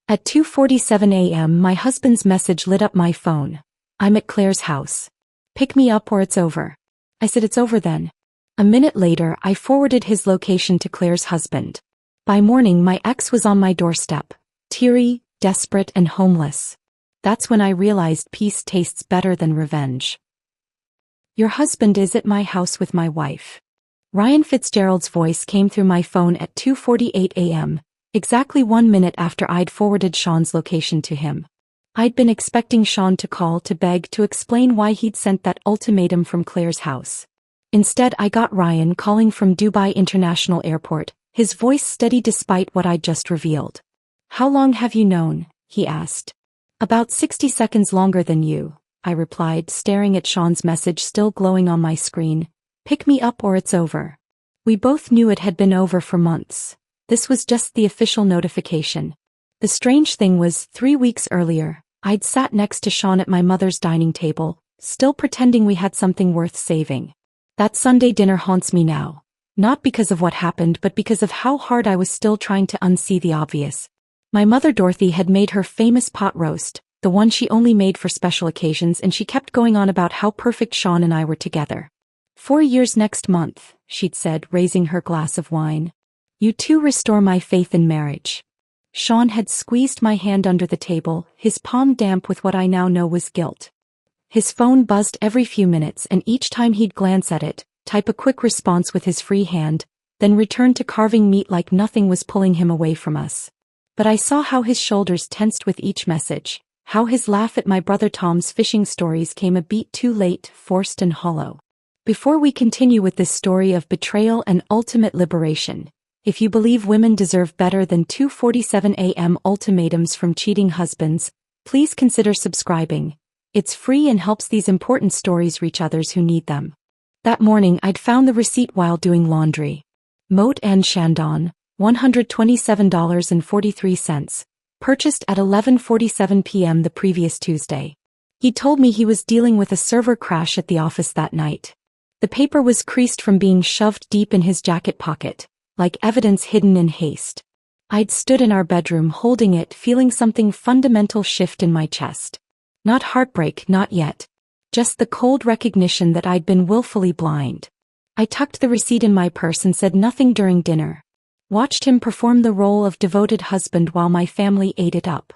At 2:47 a.m. my husband's message lit up my phone. "I'm at Claire's house. Pick me up or it's over." I said, "It's over then." A minute later, I forwarded his location to Claire's husband. By morning my ex was on my doorstep, teary, desperate and homeless. That's when I realized peace tastes better than revenge. "Your husband is at my house with my wife." Ryan Fitzgerald's voice came through my phone at 2:48 a.m., exactly 1 minute after I'd forwarded Sean's location to him. I'd been expecting Sean to call to beg to explain why he'd sent that ultimatum from Claire's house. Instead, I got Ryan calling from Dubai International Airport, his voice steady despite what I'd just revealed. "How long have you known?" he asked. "About 60 seconds longer than you," I replied, staring at Sean's message still glowing on my screen. "Pick me up or it's over." We both knew it had been over for months. This was just the official notification. The strange thing was, 3 weeks earlier, I'd sat next to Sean at my mother's dining table, still pretending we had something worth saving. That Sunday dinner haunts me now. Not because of what happened but because of how hard I was still trying to unsee the obvious. My mother Dorothy had made her famous pot roast, the one she only made for special occasions, and she kept going on about how perfect Sean and I were together. 4 years next month, she'd said, raising her glass of wine. "You two restore my faith in marriage." Sean had squeezed my hand under the table, his palm damp with what I now know was guilt. His phone buzzed every few minutes, and each time he'd glance at it, type a quick response with his free hand, then return to carving meat like nothing was pulling him away from us. But I saw how his shoulders tensed with each message, how his laugh at my brother Tom's fishing stories came a beat too late, forced and hollow. Before we continue with this story of betrayal and ultimate liberation, if you believe women deserve better than 2:47 a.m. ultimatums from cheating husbands, please consider subscribing. It's free and helps these important stories reach others who need them. That morning I'd found the receipt while doing laundry. Moat and Chandon, $127.43, purchased at 11:47 p.m. the previous Tuesday. He told me he was dealing with a server crash at the office that night. The paper was creased from being shoved deep in his jacket pocket, like evidence hidden in haste. I'd stood in our bedroom holding it, feeling something fundamental shift in my chest. Not heartbreak, not yet. Just the cold recognition that I'd been willfully blind. I tucked the receipt in my purse and said nothing during dinner. Watched him perform the role of devoted husband while my family ate it up.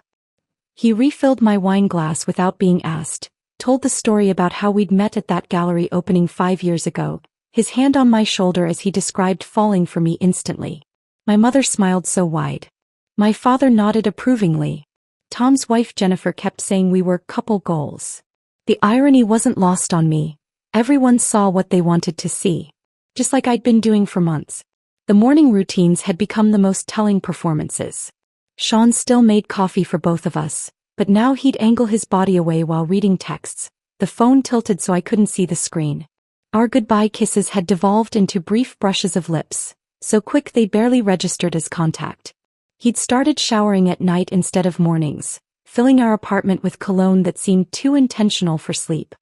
He refilled my wine glass without being asked, told the story about how we'd met at that gallery opening 5 years ago, his hand on my shoulder as he described falling for me instantly. My mother smiled so wide. My father nodded approvingly. Tom's wife Jennifer kept saying we were couple goals. The irony wasn't lost on me. Everyone saw what they wanted to see. Just like I'd been doing for months. The morning routines had become the most telling performances. Sean still made coffee for both of us, but now he'd angle his body away while reading texts, the phone tilted so I couldn't see the screen. Our goodbye kisses had devolved into brief brushes of lips, so quick they barely registered as contact. He'd started showering at night instead of mornings, filling our apartment with cologne that seemed too intentional for sleep.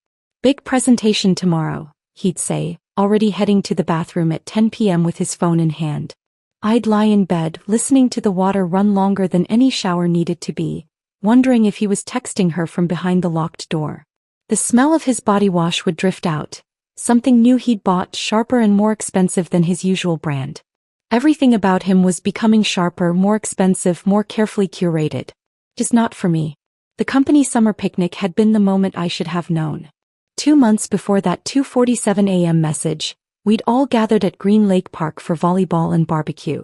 "Big presentation tomorrow," he'd say, already heading to the bathroom at 10 p.m. with his phone in hand. I'd lie in bed, listening to the water run longer than any shower needed to be, wondering if he was texting her from behind the locked door. The smell of his body wash would drift out, something new he'd bought, sharper and more expensive than his usual brand. Everything about him was becoming sharper, more expensive, more carefully curated. Just not for me. The company summer picnic had been the moment I should have known. 2 months before that 2:47 a.m. message, we'd all gathered at Green Lake Park for volleyball and barbecue.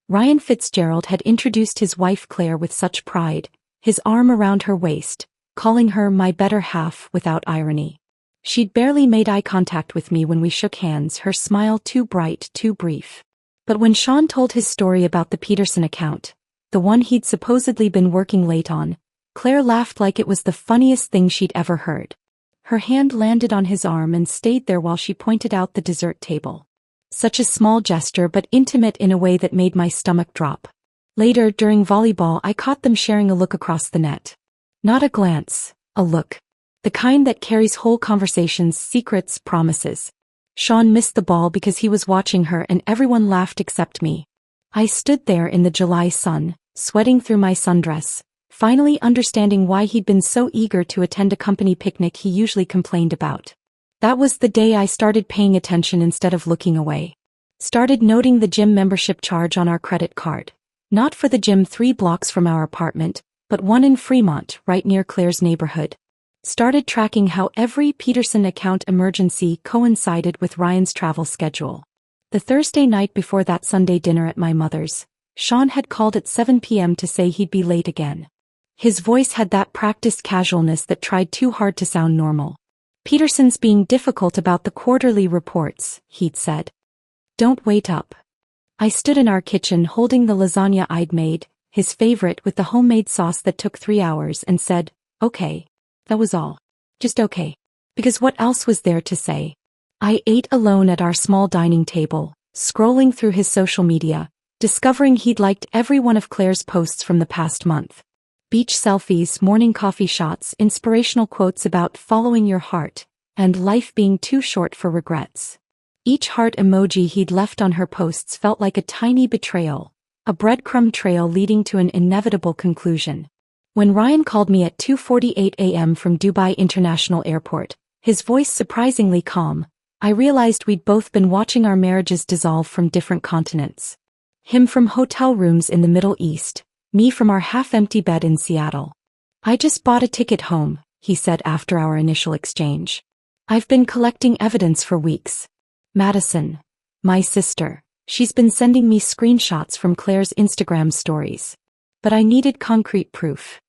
Ryan Fitzgerald had introduced his wife Claire with such pride, his arm around her waist, calling her my better half without irony. She'd barely made eye contact with me when we shook hands, her smile too bright, too brief. But when Sean told his story about the Peterson account, the one he'd supposedly been working late on, Claire laughed like it was the funniest thing she'd ever heard. Her hand landed on his arm and stayed there while she pointed out the dessert table. Such a small gesture but intimate in a way that made my stomach drop. Later, during volleyball, I caught them sharing a look across the net. Not a glance, a look. The kind that carries whole conversations, secrets, promises. Sean missed the ball because he was watching her and everyone laughed except me. I stood there in the July sun, sweating through my sundress, finally understanding why he'd been so eager to attend a company picnic he usually complained about. That was the day I started paying attention instead of looking away. Started noting the gym membership charge on our credit card. Not for the gym 3 blocks from our apartment, but one in Fremont, right near Claire's neighborhood. Started tracking how every Peterson account emergency coincided with Ryan's travel schedule. The Thursday night before that Sunday dinner at my mother's, Sean had called at 7 p.m. to say he'd be late again. His voice had that practiced casualness that tried too hard to sound normal. Peterson's being difficult about the quarterly reports, he'd said. Don't wait up. I stood in our kitchen holding the lasagna I'd made, his favorite with the homemade sauce that took 3 hours, and said, okay. That was all. Just okay. Because what else was there to say? I ate alone at our small dining table, scrolling through his social media, discovering he'd liked every one of Claire's posts from the past month. Beach selfies, morning coffee shots, inspirational quotes about following your heart, and life being too short for regrets. Each heart emoji he'd left on her posts felt like a tiny betrayal, a breadcrumb trail leading to an inevitable conclusion. When Ryan called me at 2:48 a.m. from Dubai International Airport, his voice surprisingly calm, I realized we'd both been watching our marriages dissolve from different continents. Him from hotel rooms in the Middle East, me from our half-empty bed in Seattle. I just bought a ticket home, he said after our initial exchange. I've been collecting evidence for weeks. Madison, my sister, she's been sending me screenshots from Claire's Instagram stories. But I needed concrete proof.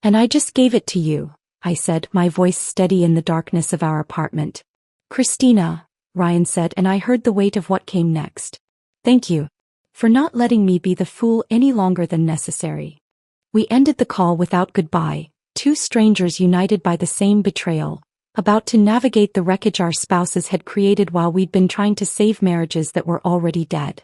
And I just gave it to you, I said, my voice steady in the darkness of our apartment. Christina, Ryan said, and I heard the weight of what came next. Thank you. For not letting me be the fool any longer than necessary. We ended the call without goodbye, 2 strangers united by the same betrayal, about to navigate the wreckage our spouses had created while we'd been trying to save marriages that were already dead.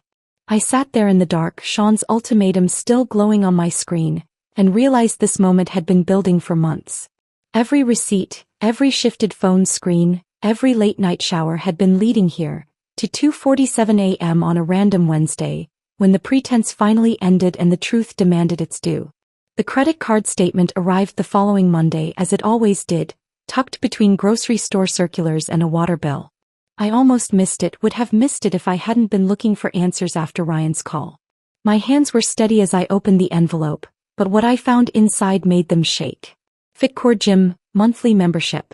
I sat there in the dark, Sean's ultimatum still glowing on my screen, and realized this moment had been building for months. Every receipt, every shifted phone screen, every late-night shower had been leading here, to 2:47 a.m. on a random Wednesday, when the pretense finally ended and the truth demanded its due. The credit card statement arrived the following Monday as it always did, tucked between grocery store circulars and a water bill. I almost missed it, would have missed it if I hadn't been looking for answers after Ryan's call. My hands were steady as I opened the envelope, but what I found inside made them shake. Fitcore Gym, monthly membership.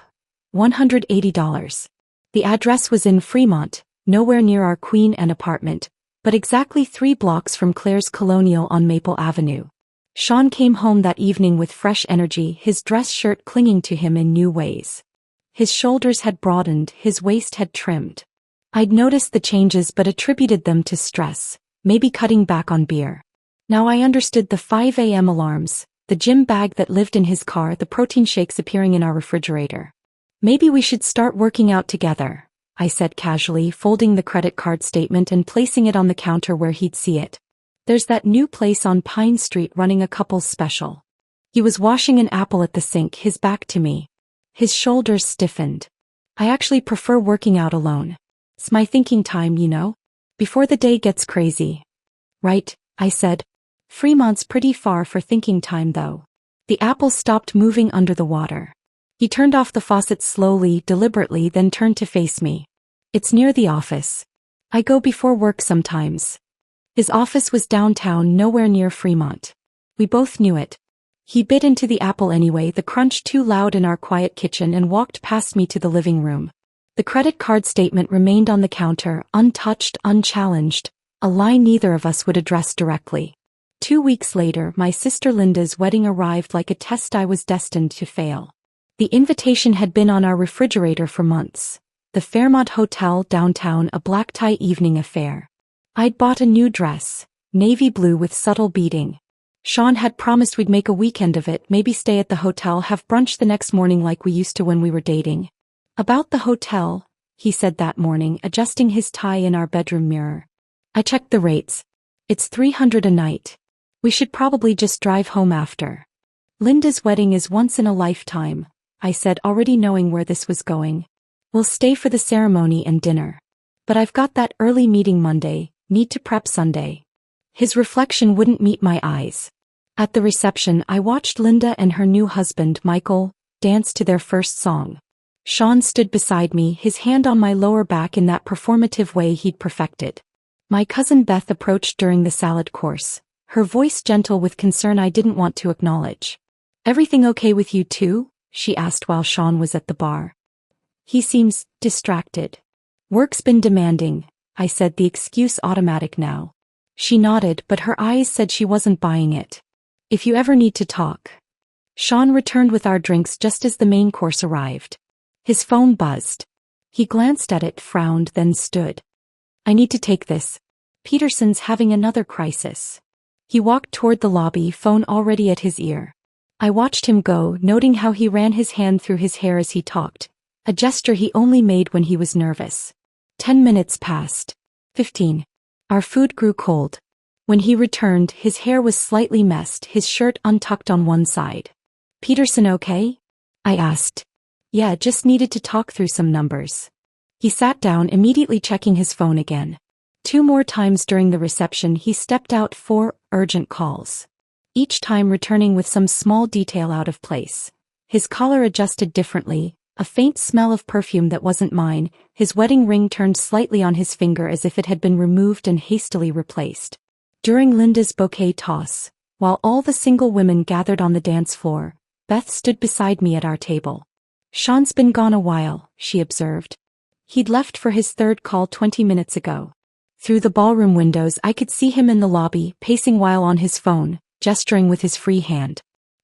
$180. The address was in Fremont, nowhere near our Queen Anne apartment, but exactly 3 blocks from Claire's Colonial on Maple Avenue. Sean came home that evening with fresh energy, his dress shirt clinging to him in new ways. His shoulders had broadened, his waist had trimmed. I'd noticed the changes but attributed them to stress, maybe cutting back on beer. Now I understood the 5 a.m. alarms, the gym bag that lived in his car, the protein shakes appearing in our refrigerator. Maybe we should start working out together, I said casually, folding the credit card statement and placing it on the counter where he'd see it. There's that new place on Pine Street running a couples special. He was washing an apple at the sink, his back to me. His shoulders stiffened. I actually prefer working out alone. It's my thinking time, you know? Before the day gets crazy. Right, I said. Fremont's pretty far for thinking time though. The apple stopped moving under the water. He turned off the faucet slowly, deliberately, then turned to face me. It's near the office. I go before work sometimes. His office was downtown, nowhere near Fremont. We both knew it. He bit into the apple anyway, the crunch too loud in our quiet kitchen, and walked past me to the living room. The credit card statement remained on the counter, untouched, unchallenged, a lie neither of us would address directly. 2 weeks later, my sister Linda's wedding arrived like a test I was destined to fail. The invitation had been on our refrigerator for months. The Fairmont Hotel downtown, a black tie evening affair. I'd bought a new dress, navy blue with subtle beading. Sean had promised we'd make a weekend of it, maybe stay at the hotel, have brunch the next morning like we used to when we were dating. About the hotel, he said that morning, adjusting his tie in our bedroom mirror. I checked the rates. It's $300 a night. We should probably just drive home after. Linda's wedding is once in a lifetime, I said, already knowing where this was going. We'll stay for the ceremony and dinner. But I've got that early meeting Monday, need to prep Sunday. His reflection wouldn't meet my eyes. At the reception, I watched Linda and her new husband, Michael, dance to their first song. Sean stood beside me, his hand on my lower back in that performative way he'd perfected. My cousin Beth approached during the salad course, her voice gentle with concern I didn't want to acknowledge. "Everything okay with you too?" she asked while Sean was at the bar. "He seems distracted." "Work's been demanding," I said, the excuse automatic now. She nodded, but her eyes said she wasn't buying it. "If you ever need to talk." Sean returned with our drinks just as the main course arrived. His phone buzzed. He glanced at it, frowned, then stood. "I need to take this. Peterson's having another crisis." He walked toward the lobby, phone already at his ear. I watched him go, noting how he ran his hand through his hair as he talked, a gesture he only made when he was nervous. 10 minutes passed. 15. Our food grew cold. When he returned, his hair was slightly messed, his shirt untucked on one side. "Peterson okay?" I asked. "Yeah, just needed to talk through some numbers." He sat down, immediately checking his phone again. 2 more times during the reception he stepped out for urgent calls, each time returning with some small detail out of place. His collar adjusted differently, a faint smell of perfume that wasn't mine, his wedding ring turned slightly on his finger as if it had been removed and hastily replaced. During Linda's bouquet toss, while all the single women gathered on the dance floor, Beth stood beside me at our table. "Sean's been gone a while," she observed. "He'd left for his third call 20 minutes ago." Through the ballroom windows I could see him in the lobby, pacing while on his phone, gesturing with his free hand.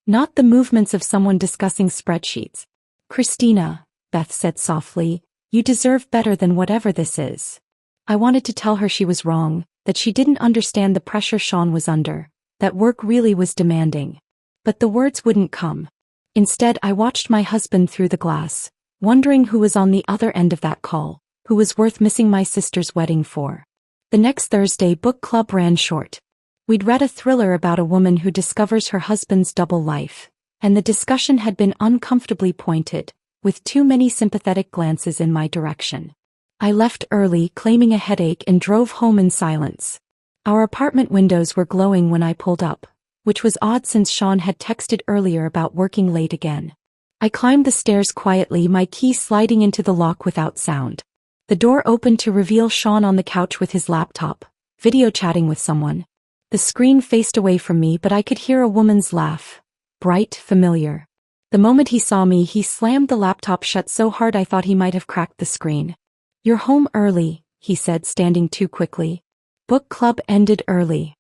Not the movements of someone discussing spreadsheets. "Christina," Beth said softly, "you deserve better than whatever this is." I wanted to tell her she was wrong, that she didn't understand the pressure Sean was under, that work really was demanding. But the words wouldn't come. Instead, I watched my husband through the glass, wondering who was on the other end of that call, who was worth missing my sister's wedding for. The next Thursday, book club ran short. We'd read a thriller about a woman who discovers her husband's double life, and the discussion had been uncomfortably pointed, with too many sympathetic glances in my direction. I left early, claiming a headache, and drove home in silence. Our apartment windows were glowing when I pulled up, which was odd since Sean had texted earlier about working late again. I climbed the stairs quietly, my key sliding into the lock without sound. The door opened to reveal Sean on the couch with his laptop, video chatting with someone. The screen faced away from me, but I could hear a woman's laugh. Bright, familiar. The moment he saw me, he slammed the laptop shut so hard I thought he might have cracked the screen. "You're home early," he said, standing too quickly. "Book club ended early."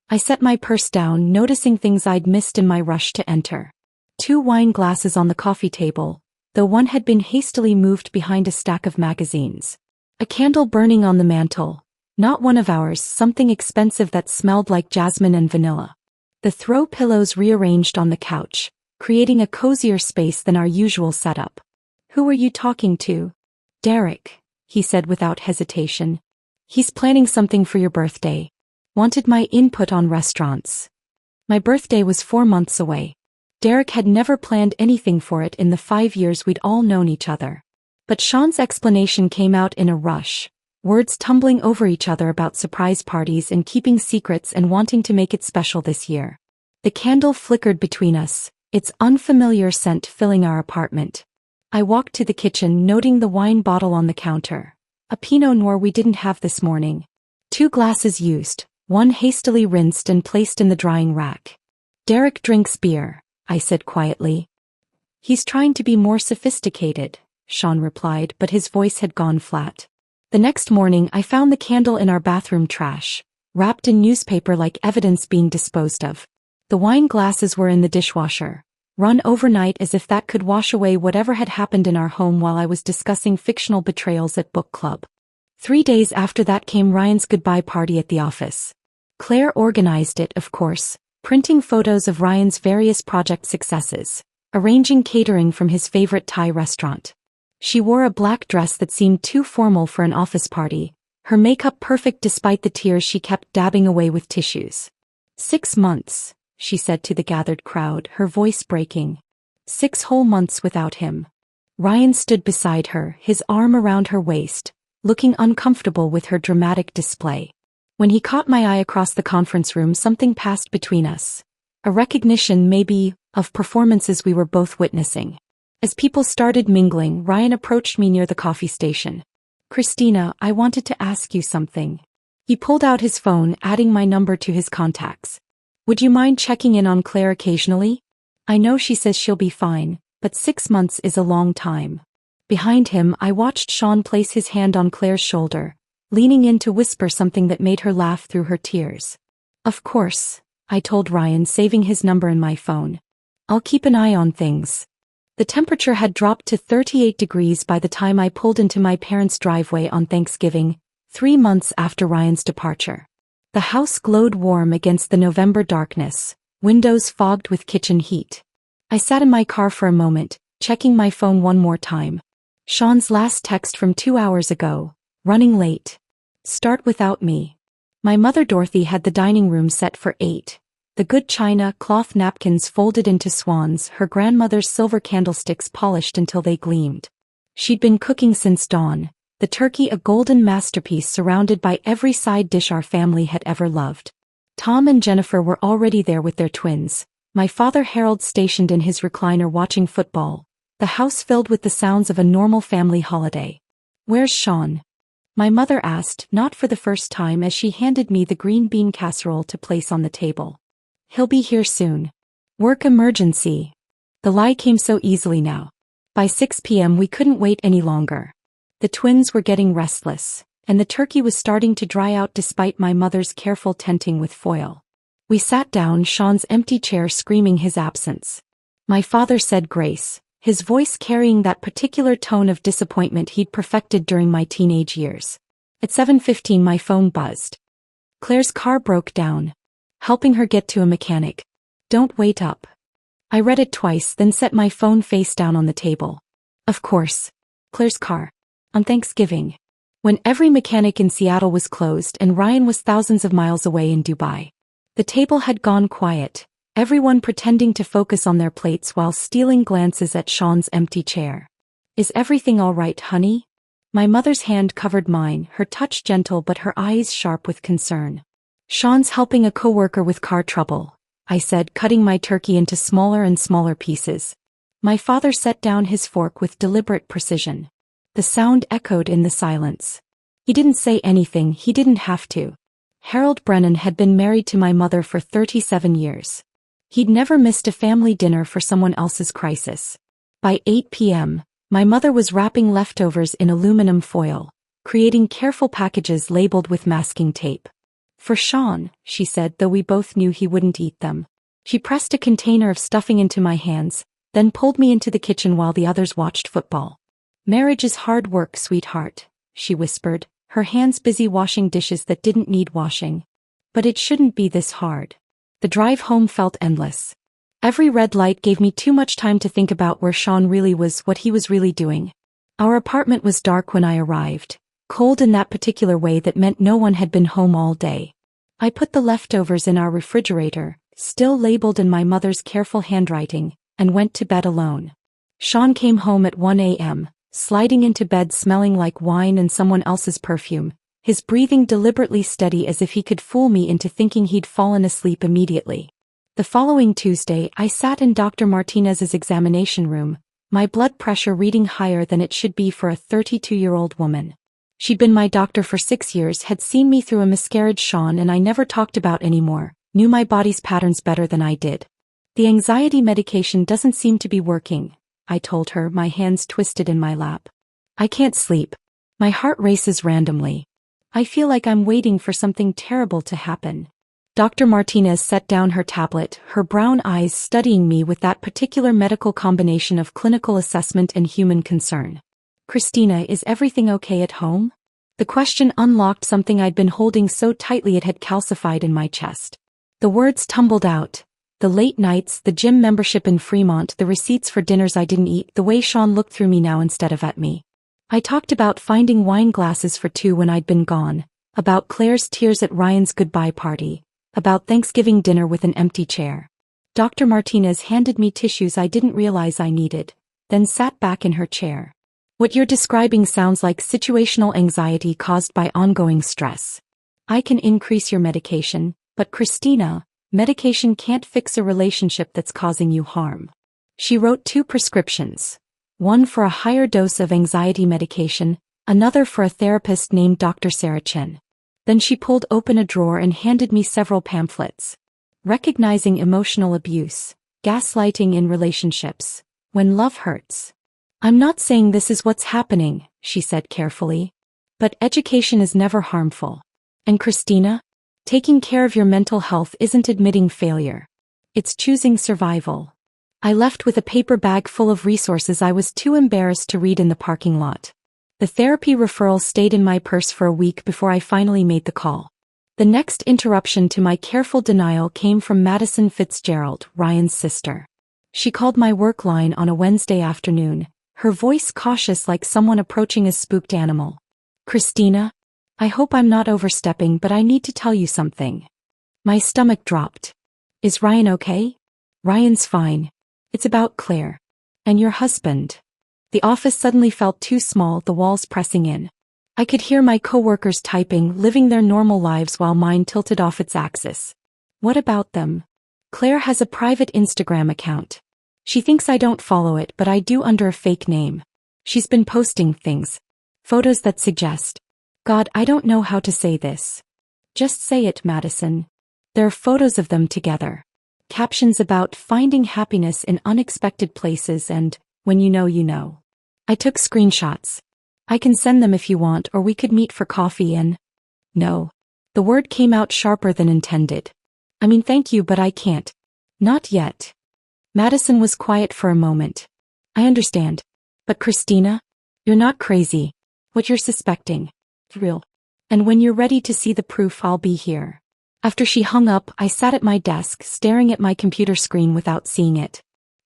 I set my purse down, noticing things I'd missed in my rush to enter. 2 wine glasses on the coffee table, though one had been hastily moved behind a stack of magazines. A candle burning on the mantel, not one of ours, something expensive that smelled like jasmine and vanilla. The throw pillows rearranged on the couch, creating a cozier space than our usual setup. "Who were you talking to?" "Derek," he said without hesitation. "He's planning something for your birthday. Wanted my input on restaurants." My birthday was 4 months away. Derek had never planned anything for it in the 5 years we'd all known each other. But Sean's explanation came out in a rush, words tumbling over each other about surprise parties and keeping secrets and wanting to make it special this year. The candle flickered between us, its unfamiliar scent filling our apartment. I walked to the kitchen, noting the wine bottle on the counter. A Pinot Noir we didn't have this morning. 2 glasses used, one hastily rinsed and placed in the drying rack. "Derek drinks beer," I said quietly. "He's trying to be more sophisticated," Sean replied, but his voice had gone flat. The next morning I found the candle in our bathroom trash, wrapped in newspaper like evidence being disposed of. The wine glasses were in the dishwasher, run overnight as if that could wash away whatever had happened in our home while I was discussing fictional betrayals at book club. 3 days after that came Ryan's goodbye party at the office. Claire organized it, of course, printing photos of Ryan's various project successes, arranging catering from his favorite Thai restaurant. She wore a black dress that seemed too formal for an office party, her makeup perfect despite the tears she kept dabbing away with tissues. 6 months, she said to the gathered crowd, her voice breaking. 6 whole months without him. Ryan stood beside her, his arm around her waist, looking uncomfortable with her dramatic display. When he caught my eye across the conference room, something passed between us. A recognition, maybe, of performances we were both witnessing. As people started mingling, Ryan approached me near the coffee station. "Christina, I wanted to ask you something." He pulled out his phone, adding my number to his contacts. "Would you mind checking in on Claire occasionally? I know she says she'll be fine, but 6 months is a long time." Behind him, I watched Sean place his hand on Claire's shoulder, leaning in to whisper something that made her laugh through her tears. "Of course," I told Ryan, saving his number in my phone. "I'll keep an eye on things." The temperature had dropped to 38 degrees by the time I pulled into my parents' driveway on Thanksgiving, 3 months after Ryan's departure. The house glowed warm against the November darkness, windows fogged with kitchen heat. I sat in my car for a moment, checking my phone one more time. Sean's last text from 2 hours ago: "Running late. Start without me." My mother Dorothy had the dining room set for 8. The good china, cloth napkins folded into swans, her grandmother's silver candlesticks polished until they gleamed. She'd been cooking since dawn, the turkey a golden masterpiece surrounded by every side dish our family had ever loved. Tom and Jennifer were already there with their twins, my father Harold stationed in his recliner watching football, the house filled with the sounds of a normal family holiday. "Where's Sean?" my mother asked, not for the first time, as she handed me the green bean casserole to place on the table. "He'll be here soon. Work emergency." The lie came so easily now. By 6 p.m. we couldn't wait any longer. The twins were getting restless, and the turkey was starting to dry out despite my mother's careful tenting with foil. We sat down, Sean's empty chair screaming his absence. My father said grace, his voice carrying that particular tone of disappointment he'd perfected during my teenage years. At 7:15 my phone buzzed. Claire's car broke down. Helping her get to a mechanic. "Don't wait up." I read it twice, then set my phone face down on the table. Of course. Claire's car. On Thanksgiving. When every mechanic in Seattle was closed and Ryan was thousands of miles away in Dubai. The table had gone quiet, everyone pretending to focus on their plates while stealing glances at Sean's empty chair. "Is everything all right, honey?" My mother's hand covered mine, her touch gentle but her eyes sharp with concern. "Sean's helping a coworker with car trouble," I said, cutting my turkey into smaller and smaller pieces. My father set down his fork with deliberate precision. The sound echoed in the silence. He didn't say anything, he didn't have to. Harold Brennan had been married to my mother for 37 years. He'd never missed a family dinner for someone else's crisis. By 8 p.m., my mother was wrapping leftovers in aluminum foil, creating careful packages labeled with masking tape. "For Sean," she said, though we both knew he wouldn't eat them. She pressed a container of stuffing into my hands, then pulled me into the kitchen while the others watched football. "Marriage is hard work, sweetheart," she whispered, her hands busy washing dishes that didn't need washing. "But it shouldn't be this hard." The drive home felt endless. Every red light gave me too much time to think about where Sean really was, what he was really doing. Our apartment was dark when I arrived. Cold in that particular way that meant no one had been home all day. I put the leftovers in our refrigerator, still labeled in my mother's careful handwriting, and went to bed alone. Sean came home at 1 a.m., sliding into bed smelling like wine and someone else's perfume, his breathing deliberately steady as if he could fool me into thinking he'd fallen asleep immediately. The following Tuesday, I sat in Dr. Martinez's examination room, my blood pressure reading higher than it should be for a 32-year-old woman. She'd been my doctor for 6 years, had seen me through a miscarriage Sean and I never talked about anymore, knew my body's patterns better than I did. "The anxiety medication doesn't seem to be working," I told her, my hands twisted in my lap. "I can't sleep. My heart races randomly. I feel like I'm waiting for something terrible to happen." Dr. Martinez set down her tablet, her brown eyes studying me with that particular medical combination of clinical assessment and human concern. "Christina, is everything okay at home?" The question unlocked something I'd been holding so tightly it had calcified in my chest. The words tumbled out. The late nights, the gym membership in Fremont, the receipts for dinners I didn't eat, the way Sean looked through me now instead of at me. I talked about finding wine glasses for 2 when I'd been gone, about Claire's tears at Ryan's goodbye party, about Thanksgiving dinner with an empty chair. Dr. Martinez handed me tissues I didn't realize I needed, then sat back in her chair. "What you're describing sounds like situational anxiety caused by ongoing stress. I can increase your medication, but Christina, Medication can't fix a relationship that's causing you harm. She wrote 2 prescriptions. One for a higher dose of anxiety medication, another for a therapist named Dr. Sarah Chen. Then she pulled open a drawer and handed me several pamphlets. Recognizing emotional abuse, gaslighting in relationships, when love hurts. I'm not saying this is what's happening, she said carefully. But education is never harmful. And Christina, taking care of your mental health isn't admitting failure. It's choosing survival. I left with a paper bag full of resources I was too embarrassed to read in the parking lot. The therapy referral stayed in my purse for a week before I finally made the call. The next interruption to my careful denial came from Madison Fitzgerald, Ryan's sister. She called my work line on a Wednesday afternoon, her voice cautious like someone approaching a spooked animal. Christina, I hope I'm not overstepping, but I need to tell you something. My stomach dropped. Is Ryan okay? Ryan's fine. It's about Claire. And your husband. The office suddenly felt too small, the walls pressing in. I could hear my coworkers typing, living their normal lives while mine tilted off its axis. What about them? Claire has a private Instagram account. She thinks I don't follow it, but I do under a fake name. She's been posting things. Photos that suggest. God, I don't know how to say this. Just say it, Madison. There are photos of them together. Captions about finding happiness in unexpected places and, when you know you know. I took screenshots. I can send them if you want, or we could meet for coffee and... No. The word came out sharper than intended. I mean, thank you, but I can't. Not yet. Madison was quiet for a moment. I understand. But Christina, you're not crazy. What you're suspecting. Real. And when you're ready to see the proof, I'll be here. After she hung up, I sat at my desk, staring at my computer screen without seeing it.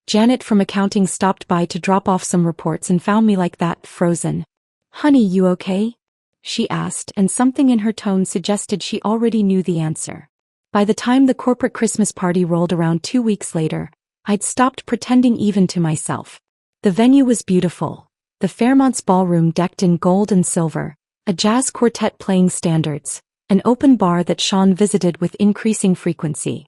Janet from accounting stopped by to drop off some reports and found me like that, frozen. Honey, you okay? She asked, and something in her tone suggested she already knew the answer. By the time the corporate Christmas party rolled around 2 weeks later, I'd stopped pretending even to myself. The venue was beautiful. The Fairmont's ballroom decked in gold and silver, a jazz quartet playing standards, an open bar that Sean visited with increasing frequency.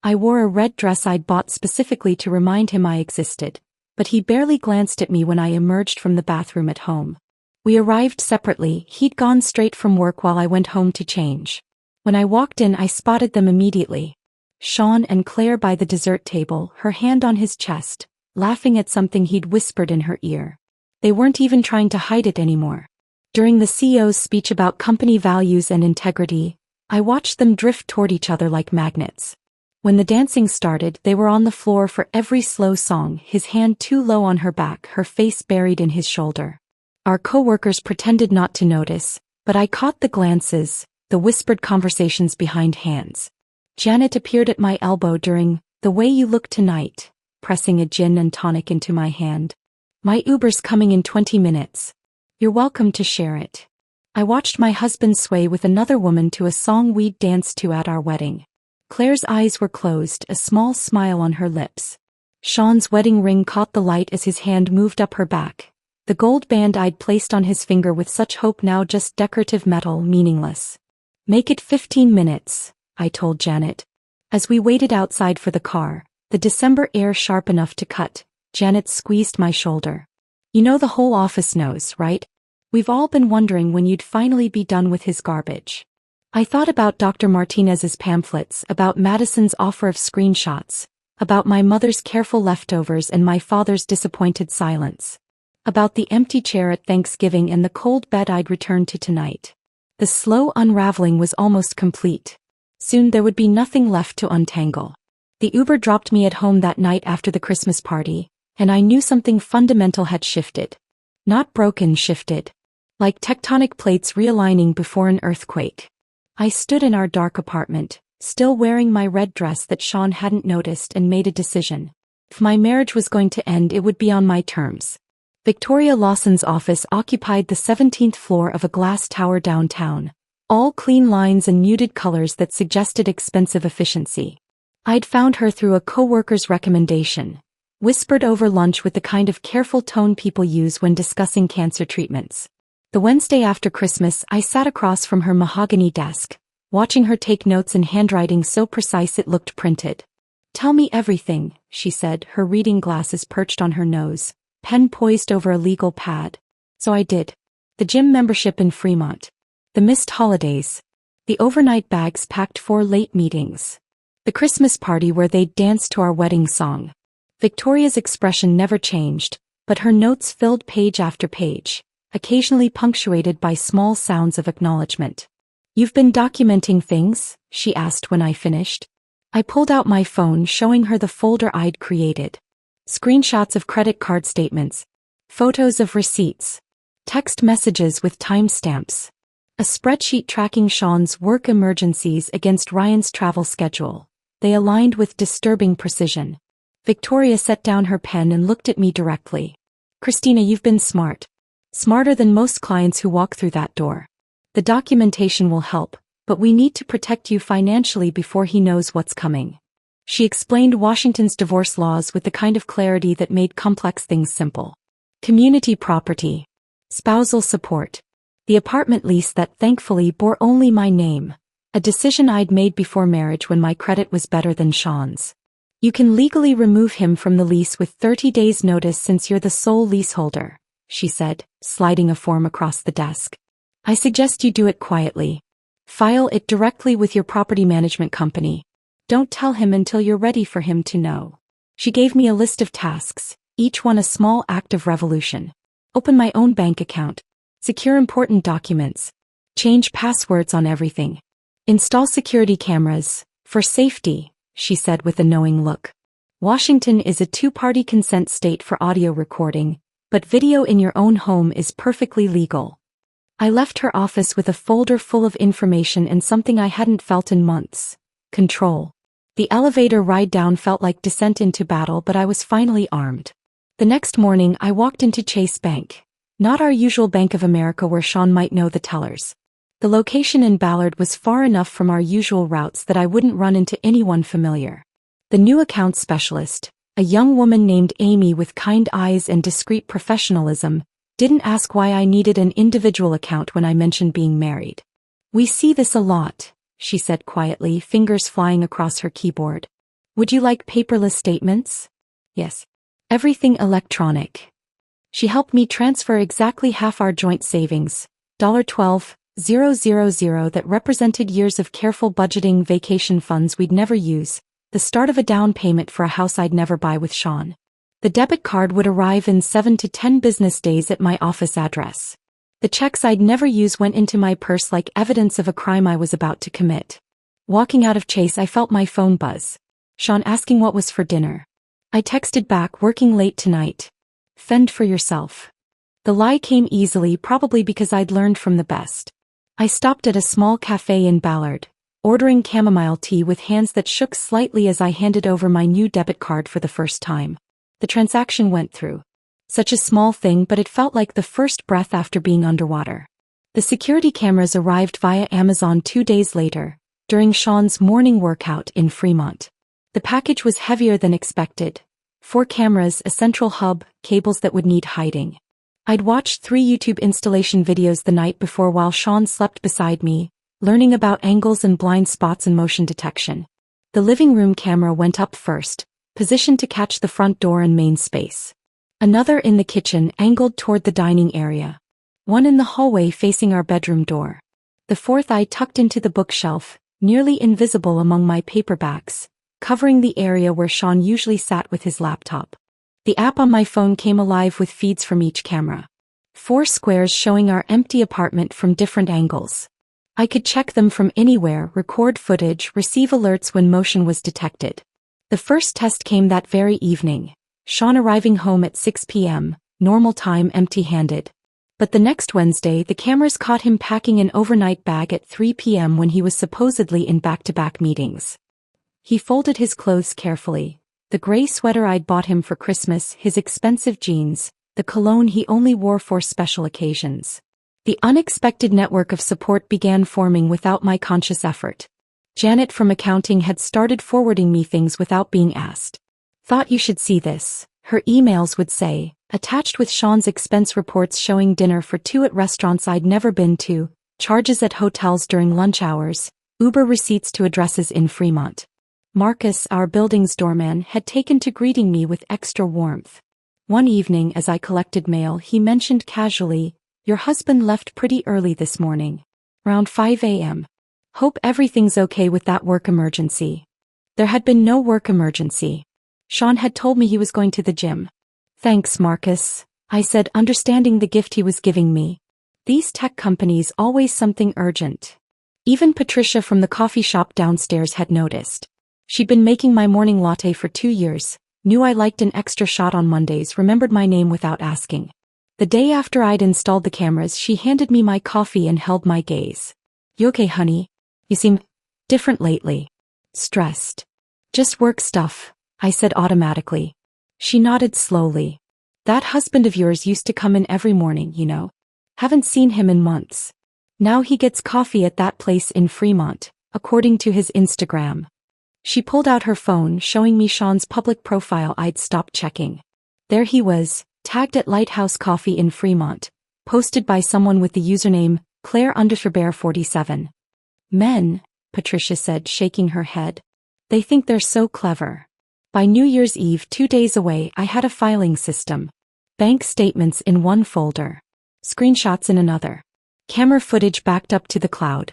I wore a red dress I'd bought specifically to remind him I existed, but he barely glanced at me when I emerged from the bathroom at home. We arrived separately. He'd gone straight from work while I went home to change. When I walked in, I spotted them immediately. Sean and Claire by the dessert table, her hand on his chest, laughing at something he'd whispered in her ear. They weren't even trying to hide it anymore. During the CEO's speech about company values and integrity, I watched them drift toward each other like magnets. When the dancing started, they were on the floor for every slow song, his hand too low on her back, her face buried in his shoulder. Our coworkers pretended not to notice, but I caught the glances, the whispered conversations behind hands. Janet appeared at my elbow during "The Way You Look Tonight," pressing a gin and tonic into my hand. "My Uber's coming in 20 minutes. You're welcome to share it." I watched my husband sway with another woman to a song we'd danced to at our wedding. Claire's eyes were closed, a small smile on her lips. Sean's wedding ring caught the light as his hand moved up her back. The gold band I'd placed on his finger with such hope now just decorative metal, meaningless. "Make it 15 minutes, I told Janet. As we waited outside for the car, the December air sharp enough to cut, Janet squeezed my shoulder. "You know the whole office knows, right? We've all been wondering when you'd finally be done with his garbage." I thought about Dr. Martinez's pamphlets, about Madison's offer of screenshots, about my mother's careful leftovers and my father's disappointed silence, about the empty chair at Thanksgiving and the cold bed I'd returned to tonight. The slow unraveling was almost complete. Soon there would be nothing left to untangle. The Uber dropped me at home that night after the Christmas party, and I knew something fundamental had shifted. Not broken, shifted. Like tectonic plates realigning before an earthquake. I stood in our dark apartment, still wearing my red dress that Sean hadn't noticed, and made a decision. If my marriage was going to end, it would be on my terms. Victoria Lawson's office occupied the 17th floor of a glass tower downtown, all clean lines and muted colors that suggested expensive efficiency. I'd found her through a coworker's recommendation, whispered over lunch with the kind of careful tone people use when discussing cancer treatments. The Wednesday after Christmas, I sat across from her mahogany desk, watching her take notes in handwriting so precise it looked printed. "Tell me everything," she said, her reading glasses perched on her nose, pen poised over a legal pad. So I did. The gym membership in Fremont. The missed holidays. The overnight bags packed for late meetings. The Christmas party where they'd dance to our wedding song. Victoria's expression never changed, but her notes filled page after page, occasionally punctuated by small sounds of acknowledgement. "You've been documenting things?" she asked when I finished. I pulled out my phone, showing her the folder I'd created. Screenshots of credit card statements. Photos of receipts. Text messages with timestamps. A spreadsheet tracking Sean's work emergencies against Ryan's travel schedule. They aligned with disturbing precision. Victoria set down her pen and looked at me directly. "Christina, you've been smart. Smarter than most clients who walk through that door. The documentation will help, but we need to protect you financially before he knows what's coming." She explained Washington's divorce laws with the kind of clarity that made complex things simple. Community property. Spousal support. The apartment lease that thankfully bore only my name. A decision I'd made before marriage when my credit was better than Sean's. "You can legally remove him from the lease with 30 days notice since you're the sole leaseholder," she said, sliding a form across the desk. "I suggest you do it quietly. File it directly with your property management company. Don't tell him until you're ready for him to know." She gave me a list of tasks, each one a small act of revolution. Open my own bank account. Secure important documents. Change passwords on everything. Install security cameras, for safety, she said with a knowing look. Washington is a two-party consent state for audio recording, but video in your own home is perfectly legal. I left her office with a folder full of information and something I hadn't felt in months: control. The elevator ride down felt like descent into battle, but I was finally armed. The next morning I walked into Chase Bank. Not our usual Bank of America where Sean might know the tellers. The location in Ballard was far enough from our usual routes that I wouldn't run into anyone familiar. The new accounts specialist, a young woman named Amy with kind eyes and discreet professionalism, didn't ask why I needed an individual account when I mentioned being married. "We see this a lot," she said quietly, fingers flying across her keyboard. "Would you like paperless statements?" "Yes. Everything electronic." She helped me transfer exactly half our joint savings, $12,000 that represented years of careful budgeting, vacation funds we'd never use, the start of a down payment for a house I'd never buy with Sean. The debit card would arrive in 7 to 10 business days at my office address. The checks I'd never use went into my purse like evidence of a crime I was about to commit. Walking out of Chase, I felt my phone buzz. Sean asking what was for dinner. I texted back, "Working late tonight. Fend for yourself." The lie came easily, probably because I'd learned from the best. I stopped at a small cafe in Ballard, ordering chamomile tea with hands that shook slightly as I handed over my new debit card for the first time. The transaction went through. Such a small thing, but it felt like the first breath after being underwater. The security cameras arrived via Amazon 2 days later, during Sean's morning workout in Fremont. The package was heavier than expected. 4 cameras, a central hub, cables that would need hiding. I'd watched 3 YouTube installation videos the night before while Sean slept beside me, learning about angles and blind spots and motion detection. The living room camera went up first, positioned to catch the front door and main space. Another in the kitchen, angled toward the dining area. One in the hallway facing our bedroom door. The 4th I tucked into the bookshelf, nearly invisible among my paperbacks, covering the area where Sean usually sat with his laptop. The app on my phone came alive with feeds from each camera. 4 squares showing our empty apartment from different angles. I could check them from anywhere, record footage, receive alerts when motion was detected. The first test came that very evening, Sean arriving home at 6 p.m., normal time, empty-handed. But the next Wednesday the cameras caught him packing an overnight bag at 3 p.m. when he was supposedly in back-to-back meetings. He folded his clothes carefully, the gray sweater I'd bought him for Christmas, his expensive jeans, the cologne he only wore for special occasions. The unexpected network of support began forming without my conscious effort. Janet from accounting had started forwarding me things without being asked. "Thought you should see this," her emails would say, attached with Sean's expense reports showing dinner for 2 at restaurants I'd never been to, charges at hotels during lunch hours, Uber receipts to addresses in Fremont. Marcus, our building's doorman, had taken to greeting me with extra warmth. One evening as I collected mail, he mentioned casually, "Your husband left pretty early this morning. Around 5 a.m. Hope everything's okay with that work emergency." There had been no work emergency. Sean had told me he was going to the gym. "Thanks, Marcus," I said, understanding the gift he was giving me. These tech companies always something urgent. Even Patricia from the coffee shop downstairs had noticed. She'd been making my morning latte for 2 years, knew I liked an extra shot on Mondays, remembered my name without asking. The day after I'd installed the cameras, she handed me my coffee and held my gaze. "You okay, honey? You seem different lately." "Stressed. Just work stuff," I said automatically. She nodded slowly. "That husband of yours used to come in every morning, you know. Haven't seen him in months. Now he gets coffee at that place in Fremont, according to his Instagram." She pulled out her phone, showing me Sean's public profile I'd stopped checking. There he was, tagged at Lighthouse Coffee in Fremont, posted by someone with the username Claire_47. "Men," Patricia said, shaking her head. "They think they're so clever." By New Year's Eve, 2 days away, I had a filing system. Bank statements in one folder. Screenshots in another. Camera footage backed up to the cloud.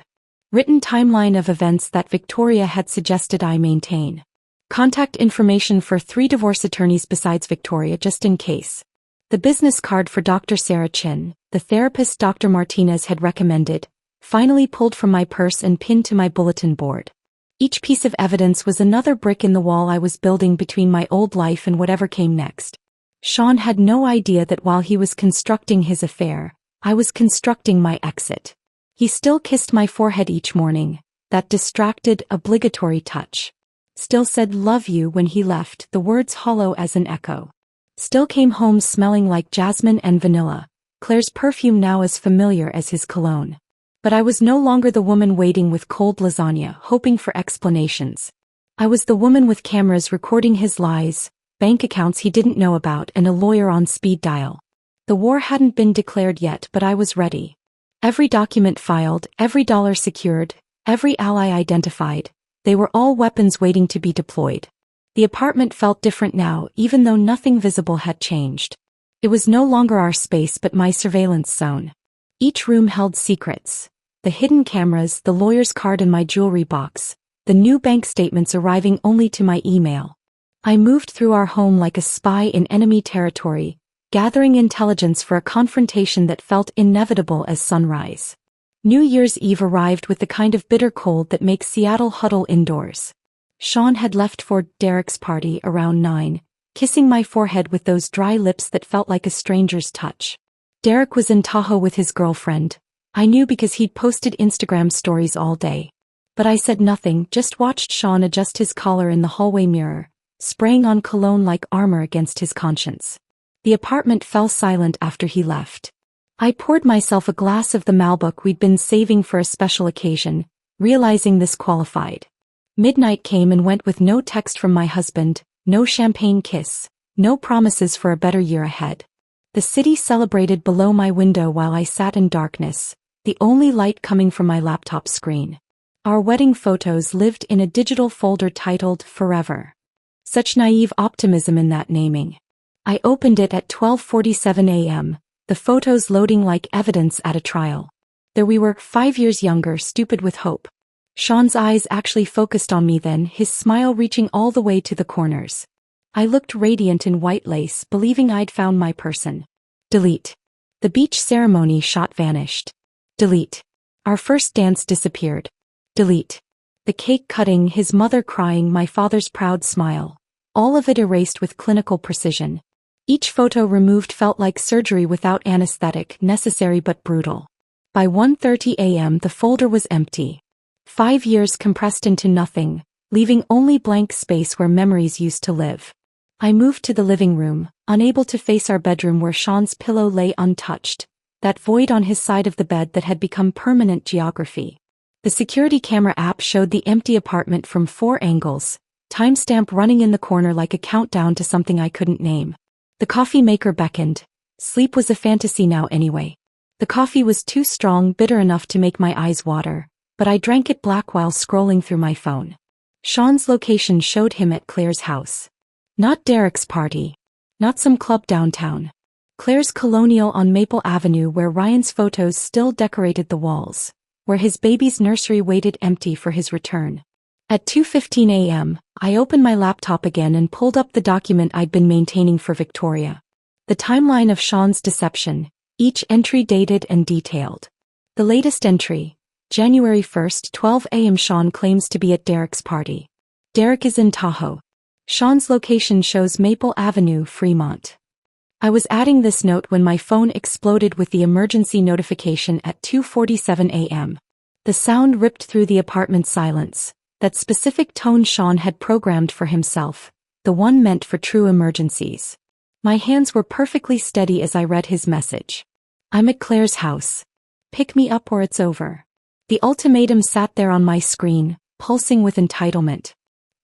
Written timeline of events that Victoria had suggested I maintain. Contact information for 3 divorce attorneys besides Victoria just in case. The business card for Dr. Sarah Chin, the therapist Dr. Martinez had recommended, finally pulled from my purse and pinned to my bulletin board. Each piece of evidence was another brick in the wall I was building between my old life and whatever came next. Sean had no idea that while he was constructing his affair, I was constructing my exit. He still kissed my forehead each morning, that distracted, obligatory touch. Still said "love you" when he left, the words hollow as an echo. Still came home smelling like jasmine and vanilla, Claire's perfume now as familiar as his cologne. But I was no longer the woman waiting with cold lasagna, hoping for explanations. I was the woman with cameras recording his lies, bank accounts he didn't know about, and a lawyer on speed dial. The war hadn't been declared yet, but I was ready. Every document filed, every dollar secured, every ally identified, they were all weapons waiting to be deployed. The apartment felt different now, even though nothing visible had changed. It was no longer our space but my surveillance zone. Each room held secrets. The hidden cameras, the lawyer's card in my jewelry box, the new bank statements arriving only to my email. I moved through our home like a spy in enemy territory, gathering intelligence for a confrontation that felt inevitable as sunrise. New Year's Eve arrived with the kind of bitter cold that makes Seattle huddle indoors. Sean had left for Derek's party around 9, kissing my forehead with those dry lips that felt like a stranger's touch. Derek was in Tahoe with his girlfriend. I knew because he'd posted Instagram stories all day. But I said nothing, just watched Sean adjust his collar in the hallway mirror, spraying on cologne like armor against his conscience. The apartment fell silent after he left. I poured myself a glass of the Malbec we'd been saving for a special occasion, realizing this qualified. Midnight came and went with no text from my husband, no champagne kiss, no promises for a better year ahead. The city celebrated below my window while I sat in darkness, the only light coming from my laptop screen. Our wedding photos lived in a digital folder titled Forever. Such naive optimism in that naming. I opened it at 12:47 a.m., the photos loading like evidence at a trial. There we were, 5 years younger, stupid with hope. Sean's eyes actually focused on me then, his smile reaching all the way to the corners. I looked radiant in white lace, believing I'd found my person. Delete. The beach ceremony shot vanished. Delete. Our first dance disappeared. Delete. The cake cutting, his mother crying, my father's proud smile. All of it erased with clinical precision. Each photo removed felt like surgery without anesthetic, necessary but brutal. By 1:30 a.m. the folder was empty. 5 years compressed into nothing, leaving only blank space where memories used to live. I moved to the living room, unable to face our bedroom where Sean's pillow lay untouched, that void on his side of the bed that had become permanent geography. The security camera app showed the empty apartment from 4 angles, timestamp running in the corner like a countdown to something I couldn't name. The coffee maker beckoned. Sleep was a fantasy now anyway. The coffee was too strong, bitter enough to make my eyes water. but I drank it black while scrolling through my phone. Sean's location showed him at Claire's house. Not Derek's party. Not some club downtown. Claire's Colonial on Maple Avenue, where Ryan's photos still decorated the walls, where his baby's nursery waited empty for his return. At 2:15 a.m., I opened my laptop again and pulled up the document I'd been maintaining for Victoria. The timeline of Sean's deception, each entry dated and detailed. The latest entry, January 1st, 12 a.m. Sean claims to be at Derek's party. Derek is in Tahoe. Sean's location shows Maple Avenue, Fremont. I was adding this note when my phone exploded with the emergency notification at 2:47 a.m. The sound ripped through the apartment silence, that specific tone Sean had programmed for himself, the one meant for true emergencies. My hands were perfectly steady as I read his message. I'm at Claire's house. Pick me up or it's over. The ultimatum sat there on my screen, pulsing with entitlement.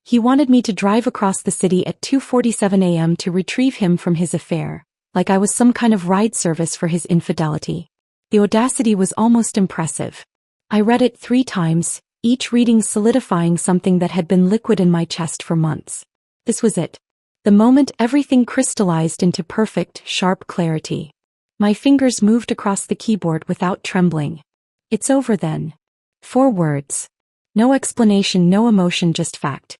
He wanted me to drive across the city at 2:47 a.m. to retrieve him from his affair, like I was some kind of ride service for his infidelity. The audacity was almost impressive. I read it 3 times, each reading solidifying something that had been liquid in my chest for months. This was it. The moment everything crystallized into perfect, sharp clarity. My fingers moved across the keyboard without trembling. It's over then. 4 words. No explanation, no emotion, just fact.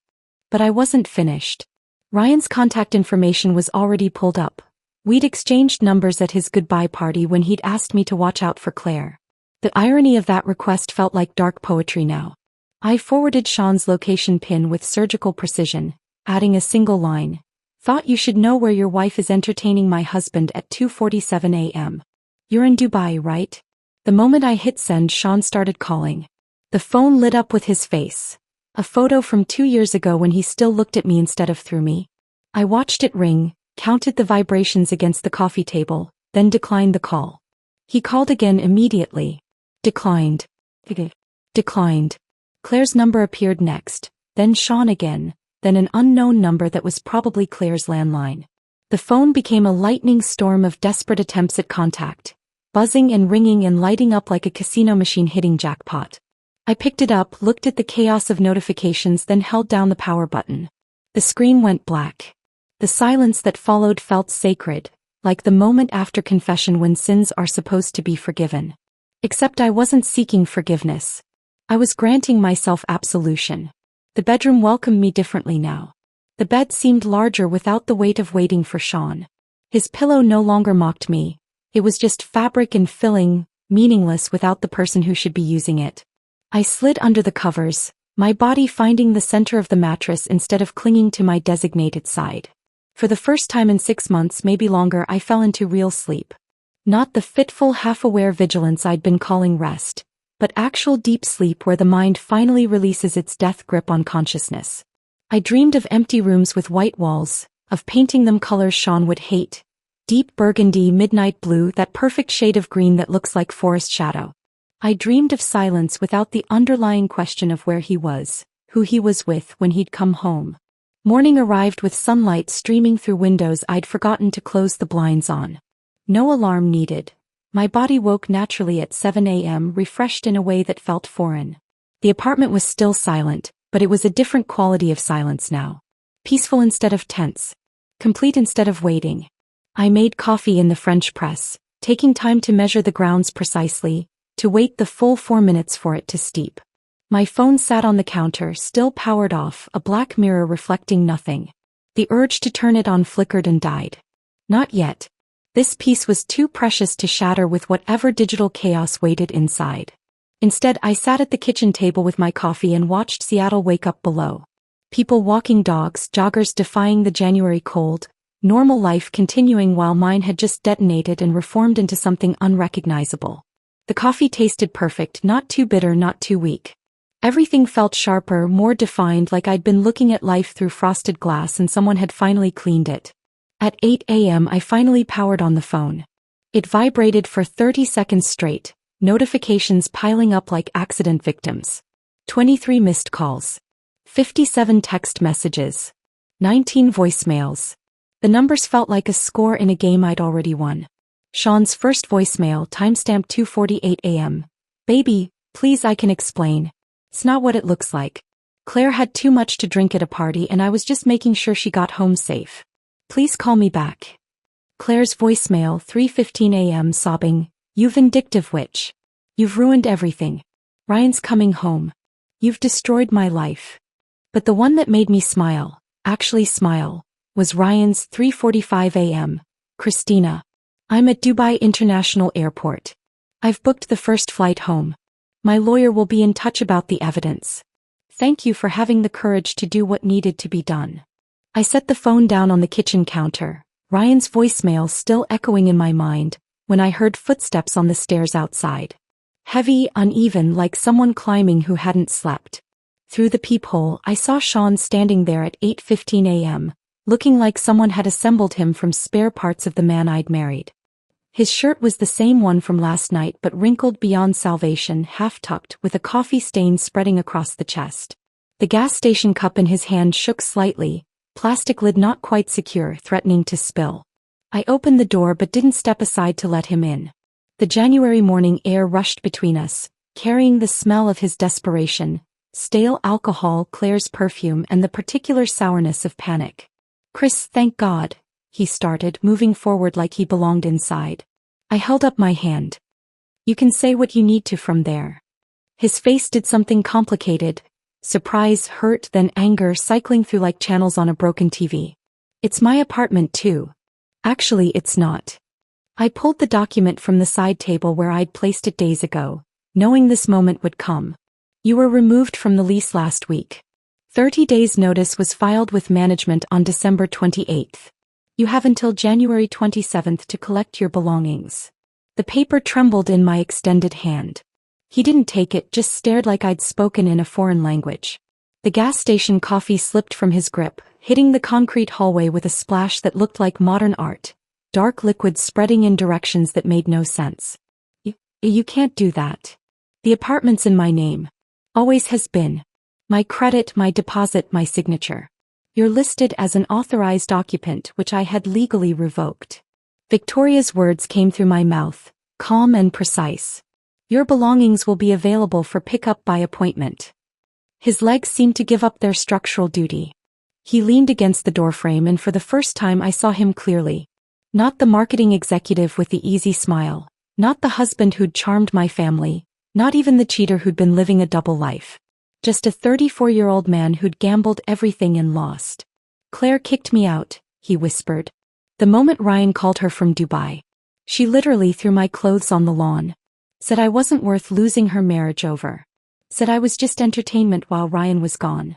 But I wasn't finished. Ryan's contact information was already pulled up. We'd exchanged numbers at his goodbye party when he'd asked me to watch out for Claire. The irony of that request felt like dark poetry now. I forwarded Sean's location pin with surgical precision, adding a single line. Thought you should know where your wife is entertaining my husband at 2:47 a.m. You're in Dubai, right? The moment I hit send, Sean started calling. The phone lit up with his face. A photo from 2 years ago when he still looked at me instead of through me. I watched it ring, counted the vibrations against the coffee table, then declined the call. He called again immediately. Declined. Declined. Claire's number appeared next, then Sean again, then an unknown number that was probably Claire's landline. The phone became a lightning storm of desperate attempts at contact, buzzing and ringing and lighting up like a casino machine hitting jackpot. I picked it up, looked at the chaos of notifications, then held down the power button. The screen went black. The silence that followed felt sacred, like the moment after confession when sins are supposed to be forgiven. Except I wasn't seeking forgiveness. I was granting myself absolution. The bedroom welcomed me differently now. The bed seemed larger without the weight of waiting for Sean. His pillow no longer mocked me. It was just fabric and filling, meaningless without the person who should be using it. I slid under the covers, my body finding the center of the mattress instead of clinging to my designated side. For the first time in 6 months, maybe longer, I fell into real sleep. Not the fitful, half-aware vigilance I'd been calling rest, but actual deep sleep where the mind finally releases its death grip on consciousness. I dreamed of empty rooms with white walls, of painting them colors Sean would hate. Deep burgundy, midnight blue, that perfect shade of green that looks like forest shadow. I dreamed of silence without the underlying question of where he was, who he was with when he'd come home. Morning arrived with sunlight streaming through windows I'd forgotten to close the blinds on. No alarm needed. My body woke naturally at 7 a.m., refreshed in a way that felt foreign. The apartment was still silent, but it was a different quality of silence now. Peaceful instead of tense. Complete instead of waiting. I made coffee in the French press, taking time to measure the grounds precisely, to wait the full 4 minutes for it to steep. My phone sat on the counter, still powered off, a black mirror reflecting nothing. The urge to turn it on flickered and died. Not yet. This piece was too precious to shatter with whatever digital chaos waited inside. Instead, I sat at the kitchen table with my coffee and watched Seattle wake up below. People walking dogs, joggers defying the January cold, normal life continuing while mine had just detonated and reformed into something unrecognizable. The coffee tasted perfect, not too bitter, not too weak. Everything felt sharper, more defined, like I'd been looking at life through frosted glass and someone had finally cleaned it. At 8 a.m. I finally powered on the phone. It vibrated for 30 seconds straight, notifications piling up like accident victims. 23 missed calls. 57 text messages. 19 voicemails. The numbers felt like a score in a game I'd already won. Sean's first voicemail, timestamped 2:48 a.m. Baby, Please, I can explain. It's not what it looks like. Claire had too much to drink at a party and I was just making sure she got home safe. Please call me back. Claire's voicemail, 3:15 a.m. sobbing, "You vindictive witch. You've ruined everything. Ryan's coming home. You've destroyed my life." But the one that made me smile, actually smile, was Ryan's 3:45 a.m. "Christina. I'm at Dubai International Airport. I've booked the first flight home. My lawyer will be in touch about the evidence. Thank you for having the courage to do what needed to be done." I set the phone down on the kitchen counter, Ryan's voicemail still echoing in my mind, when I heard footsteps on the stairs outside. Heavy, uneven, like someone climbing who hadn't slept. Through the peephole, I saw Sean standing there at 8:15 a.m., looking like someone had assembled him from spare parts of the man I'd married. His shirt was the same one from last night but wrinkled beyond salvation, half-tucked, with a coffee stain spreading across the chest. The gas station cup in his hand shook slightly, plastic lid not quite secure, threatening to spill. I opened the door but didn't step aside to let him in. The January morning air rushed between us, carrying the smell of his desperation, stale alcohol, Claire's perfume, and the particular sourness of panic. "Chris, thank God," he started, moving forward like he belonged inside. I held up my hand. "You can say what you need to from there." His face did something complicated. Surprise, hurt, then anger cycling through like channels on a broken TV. "It's my apartment too." "Actually, it's not." I pulled the document from the side table where I'd placed it days ago, knowing this moment would come. "You were removed from the lease last week. 30 days notice was filed with management on December 28th. You have until January 27th to collect your belongings." The paper trembled in my extended hand. He didn't take it, just stared like I'd spoken in a foreign language. The gas station coffee slipped from his grip, hitting the concrete hallway with a splash that looked like modern art, dark liquid spreading in directions that made no sense. You can't do that. The apartment's in my name. Always has been. My credit, my deposit, my signature. You're listed as an authorized occupant, which I had legally revoked." Victoria's words came through my mouth, calm and precise. "Your belongings will be available for pickup by appointment." His legs seemed to give up their structural duty. He leaned against the doorframe and for the first time I saw him clearly. Not the marketing executive with the easy smile, not the husband who'd charmed my family, not even the cheater who'd been living a double life. Just a 34-year-old man who'd gambled everything and lost. "Claire kicked me out," he whispered. "The moment Ryan called her from Dubai. She literally threw my clothes on the lawn. Said I wasn't worth losing her marriage over. Said I was just entertainment while Ryan was gone."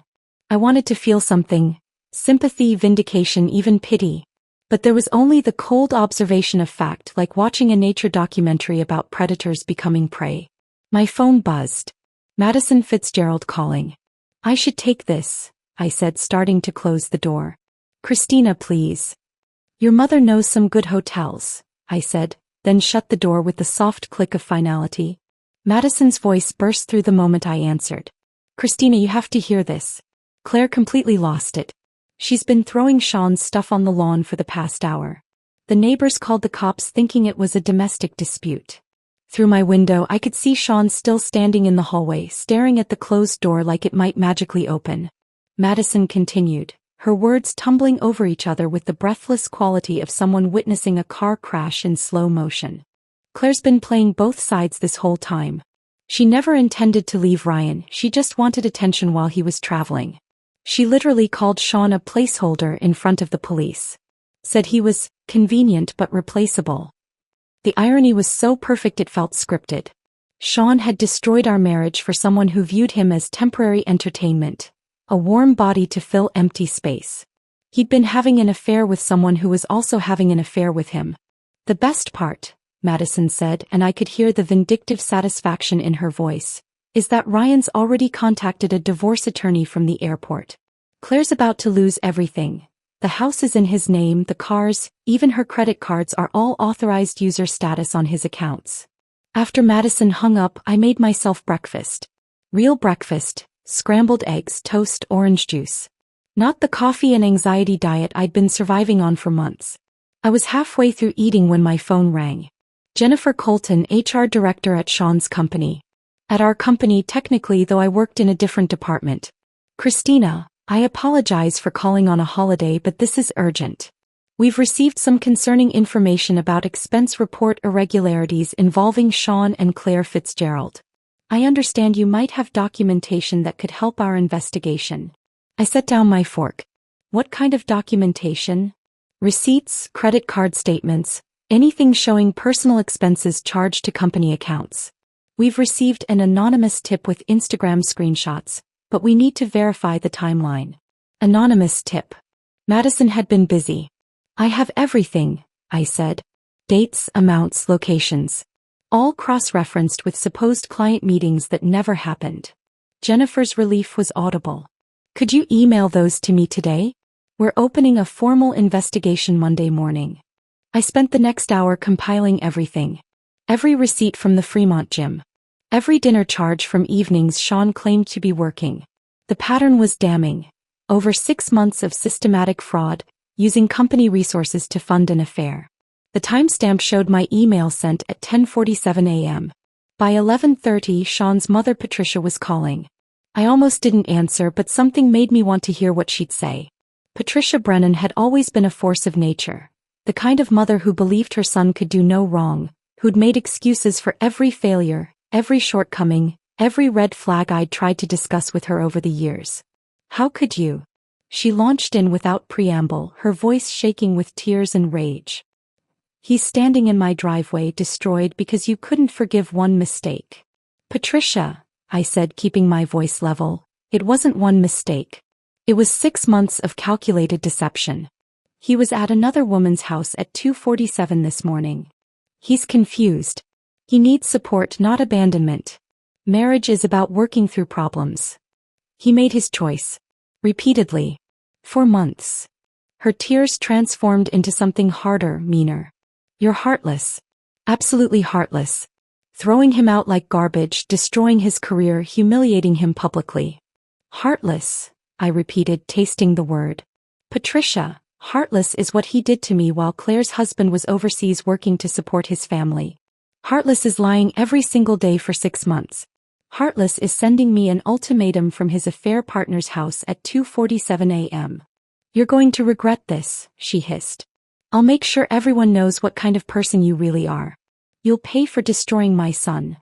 I wanted to feel something. Sympathy, vindication, even pity. But there was only the cold observation of fact, like watching a nature documentary about predators becoming prey. My phone buzzed. Madison Fitzgerald calling. "I should take this," I said, starting to close the door. "Christina, please." "Your mother knows some good hotels," I said, then shut the door with the soft click of finality. Madison's voice burst through the moment I answered. "Christina, you have to hear this. Claire completely lost it. She's been throwing Sean's stuff on the lawn for the past hour. The neighbors called the cops thinking it was a domestic dispute. Through my window I could see Sean still standing in the hallway, staring at the closed door like it might magically open." Madison continued, her words tumbling over each other with the breathless quality of someone witnessing a car crash in slow motion. "Claire's been playing both sides this whole time. She never intended to leave Ryan, she just wanted attention while he was traveling. She literally called Sean a placeholder in front of the police. Said he was convenient but replaceable. The irony was so perfect it felt scripted. Sean had destroyed our marriage for someone who viewed him as temporary entertainment, a warm body to fill empty space. He'd been having an affair with someone who was also having an affair with him. The best part," Madison said, and I could hear the vindictive satisfaction in her voice, "is that Ryan's already contacted a divorce attorney from the airport. Claire's about to lose everything. The house is in his name, the cars, even her credit cards are all authorized user status on his accounts." After Madison hung up, I made myself breakfast. Real breakfast, scrambled eggs, toast, orange juice. Not the coffee and anxiety diet I'd been surviving on for months. I was halfway through eating when my phone rang. Jennifer Colton, HR director at Sean's company. At our company technically, though I worked in a different department. Christina, I apologize for calling on a holiday, but this is urgent. We've received some concerning information about expense report irregularities involving Sean and Claire Fitzgerald. I understand you might have documentation that could help our investigation. I set down my fork. What kind of documentation? Receipts, credit card statements, anything showing personal expenses charged to company accounts. We've received an anonymous tip with Instagram screenshots, but we need to verify the timeline. Anonymous tip. Madison had been busy. I have everything, I said. Dates, amounts, locations. All cross-referenced with supposed client meetings that never happened. Jennifer's relief was audible. Could you email those to me today? We're opening a formal investigation Monday morning. I spent the next hour compiling everything. Every receipt from the Fremont gym. Every dinner charge from evenings Sean claimed to be working. The pattern was damning. Over 6 months of systematic fraud, using company resources to fund an affair. The timestamp showed my email sent at 10:47 a.m. By 11:30, Sean's mother Patricia was calling. I almost didn't answer, but something made me want to hear what she'd say. Patricia Brennan had always been a force of nature, the kind of mother who believed her son could do no wrong, who'd made excuses for every failure, every shortcoming, every red flag I'd tried to discuss with her over the years. How could you? She launched in without preamble, her voice shaking with tears and rage. He's standing in my driveway destroyed because you couldn't forgive one mistake. Patricia, I said, keeping my voice level, it wasn't one mistake. It was 6 months of calculated deception. He was at another woman's house at 2:47 this morning. He's confused. He needs support, not abandonment. Marriage is about working through problems. He made his choice. Repeatedly. For months. Her tears transformed into something harder, meaner. You're heartless. Absolutely heartless. Throwing him out like garbage, destroying his career, humiliating him publicly. Heartless, I repeated, tasting the word. Patricia, heartless is what he did to me while Claire's husband was overseas working to support his family. Heartless is lying every single day for 6 months. Heartless is sending me an ultimatum from his affair partner's house at 2:47 a.m. You're going to regret this, she hissed. I'll make sure everyone knows what kind of person you really are. You'll pay for destroying my son.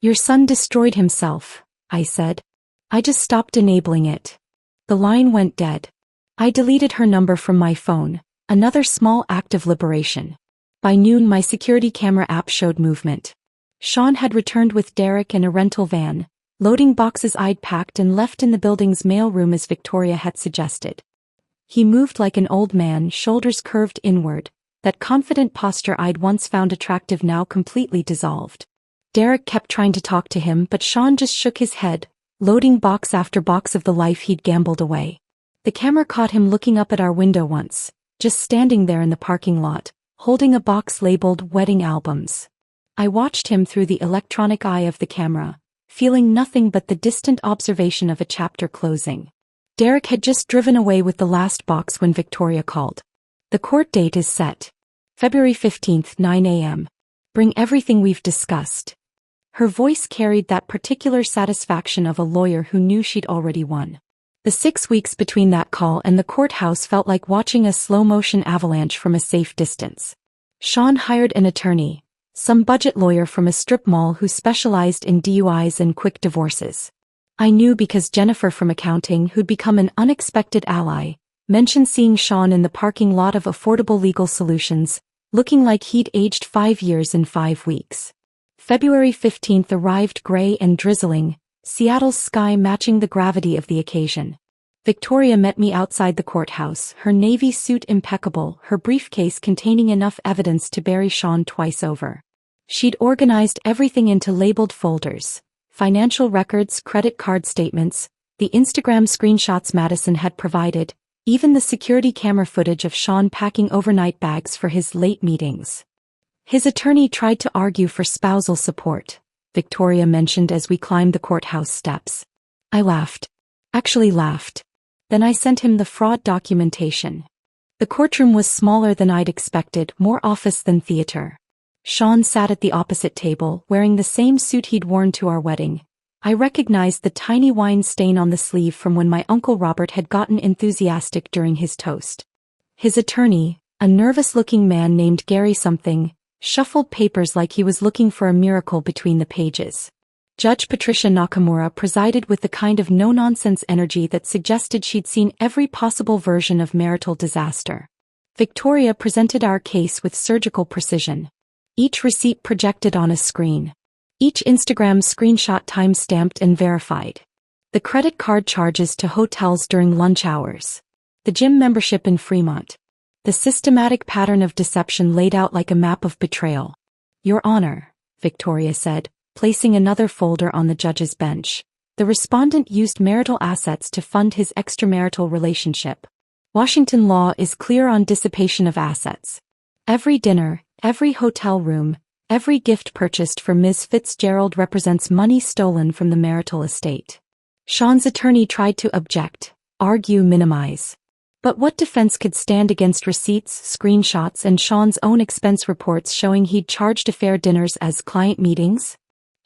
Your son destroyed himself, I said. I just stopped enabling it. The line went dead. I deleted her number from my phone, another small act of liberation. By noon my security camera app showed movement. Sean had returned with Derek and a rental van, loading boxes I'd packed and left in the building's mailroom as Victoria had suggested. He moved like an old man, shoulders curved inward, that confident posture I'd once found attractive now completely dissolved. Derek kept trying to talk to him, but Sean just shook his head, loading box after box of the life he'd gambled away. The camera caught him looking up at our window once, just standing there in the parking lot, holding a box labeled Wedding Albums. I watched him through the electronic eye of the camera, feeling nothing but the distant observation of a chapter closing. Derek had just driven away with the last box when Victoria called. The court date is set. February 15th, 9 a.m. Bring everything we've discussed. Her voice carried that particular satisfaction of a lawyer who knew she'd already won. The 6 weeks between that call and the courthouse felt like watching a slow-motion avalanche from a safe distance. Sean hired an attorney, some budget lawyer from a strip mall who specialized in DUIs and quick divorces. I knew because Jennifer from accounting, who'd become an unexpected ally, mentioned seeing Sean in the parking lot of Affordable Legal Solutions, looking like he'd aged 5 years in 5 weeks. February 15th arrived gray and drizzling, Seattle's sky matching the gravity of the occasion. Victoria met me outside the courthouse, her navy suit impeccable, her briefcase containing enough evidence to bury Sean twice over. She'd organized everything into labeled folders: financial records, credit card statements, the Instagram screenshots Madison had provided, even the security camera footage of Sean packing overnight bags for his late meetings. His attorney tried to argue for spousal support, Victoria mentioned as we climbed the courthouse steps. I laughed. Actually laughed. Then I sent him the fraud documentation. The courtroom was smaller than I'd expected, more office than theater. Sean sat at the opposite table, wearing the same suit he'd worn to our wedding, I recognized the tiny wine stain on the sleeve from when my Uncle Robert had gotten enthusiastic during his toast. His attorney, a nervous-looking man named Gary something, shuffled papers like he was looking for a miracle between the pages. Judge Patricia Nakamura presided with the kind of no-nonsense energy that suggested she'd seen every possible version of marital disaster. Victoria presented our case with surgical precision. Each receipt projected on a screen. Each Instagram screenshot time-stamped and verified. The credit card charges to hotels during lunch hours. The gym membership in Fremont. The systematic pattern of deception laid out like a map of betrayal. Your Honor, Victoria said, placing another folder on the judge's bench. The respondent used marital assets to fund his extramarital relationship. Washington law is clear on dissipation of assets. Every dinner, every hotel room, every gift purchased for Ms. Fitzgerald represents money stolen from the marital estate. Sean's attorney tried to object, argue, minimize. But what defense could stand against receipts, screenshots, and Sean's own expense reports showing he'd charged affair dinners as client meetings?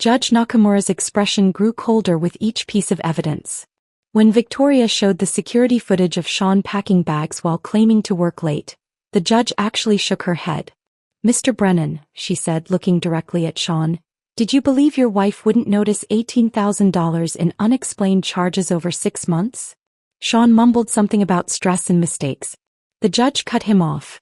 Judge Nakamura's expression grew colder with each piece of evidence. When Victoria showed the security footage of Sean packing bags while claiming to work late, the judge actually shook her head. Mr. Brennan, she said, looking directly at Sean, did you believe your wife wouldn't notice $18,000 in unexplained charges over 6 months? Sean mumbled something about stress and mistakes. The judge cut him off.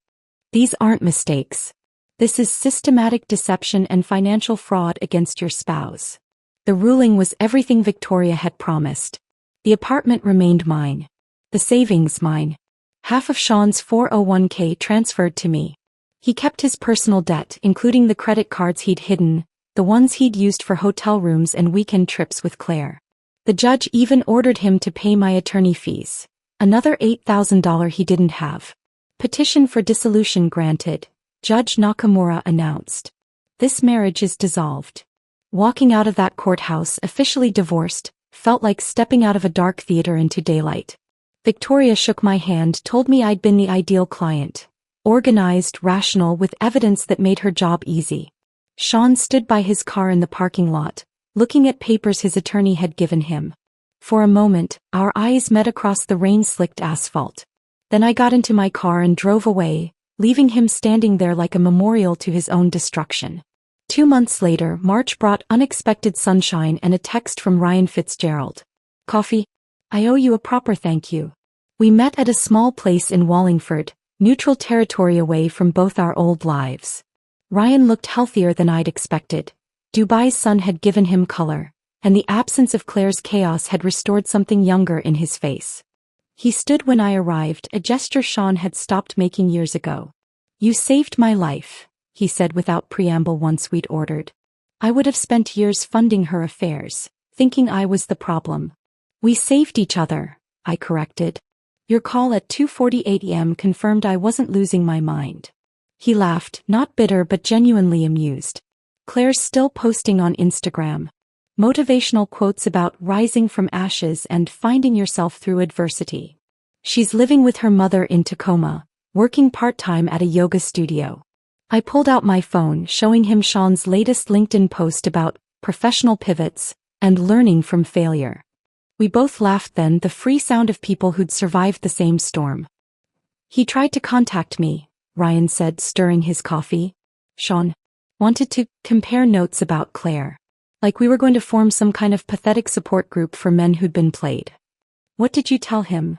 These aren't mistakes. This is systematic deception and financial fraud against your spouse. The ruling was everything Victoria had promised. The apartment remained mine. The savings mine. Half of Sean's 401k transferred to me. He kept his personal debt, including the credit cards he'd hidden, the ones he'd used for hotel rooms and weekend trips with Claire. The judge even ordered him to pay my attorney fees. Another $8,000 he didn't have. Petition for dissolution granted, Judge Nakamura announced. This marriage is dissolved. Walking out of that courthouse officially divorced, felt like stepping out of a dark theater into daylight. Victoria shook my hand, told me I'd been the ideal client. Organized, rational, with evidence that made her job easy. Sean stood by his car in the parking lot, looking at papers his attorney had given him. For a moment, our eyes met across the rain-slicked asphalt. Then I got into my car and drove away, leaving him standing there like a memorial to his own destruction. 2 months later, March brought unexpected sunshine and a text from Ryan Fitzgerald. Coffee? I owe you a proper thank you. We met at a small place in Wallingford, neutral territory away from both our old lives. Ryan looked healthier than I'd expected. Dubai's sun had given him color, and the absence of Claire's chaos had restored something younger in his face. He stood when I arrived, a gesture Sean had stopped making years ago. You saved my life, he said without preamble once we'd ordered. I would have spent years funding her affairs, thinking I was the problem. We saved each other, I corrected. Your call at 2:48 a.m. confirmed I wasn't losing my mind. He laughed, not bitter but genuinely amused. Claire's still posting on Instagram. Motivational quotes about rising from ashes and finding yourself through adversity. She's living with her mother in Tacoma, working part-time at a yoga studio. I pulled out my phone, showing him Sean's latest LinkedIn post about professional pivots and learning from failure. We both laughed then, the free sound of people who'd survived the same storm. He tried to contact me, Ryan said, stirring his coffee. Sean wanted to compare notes about Claire. Like we were going to form some kind of pathetic support group for men who'd been played. What did you tell him?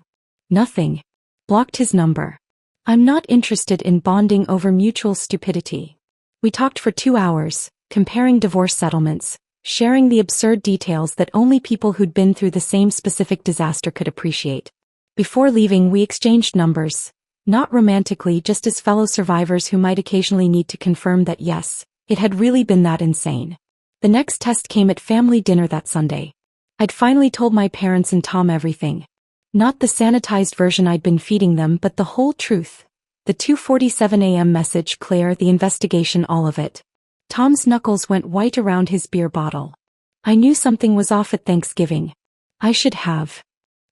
Nothing. Blocked his number. I'm not interested in bonding over mutual stupidity. We talked for 2 hours, comparing divorce settlements, sharing the absurd details that only people who'd been through the same specific disaster could appreciate. Before leaving, we exchanged numbers, not romantically, just as fellow survivors who might occasionally need to confirm that yes, it had really been that insane. The next test came at family dinner that Sunday. I'd finally told my parents and Tom everything. Not the sanitized version I'd been feeding them, but the whole truth. The 2:47 a.m. message, Claire, the investigation, all of it. Tom's knuckles went white around his beer bottle. I knew something was off at Thanksgiving. I should have.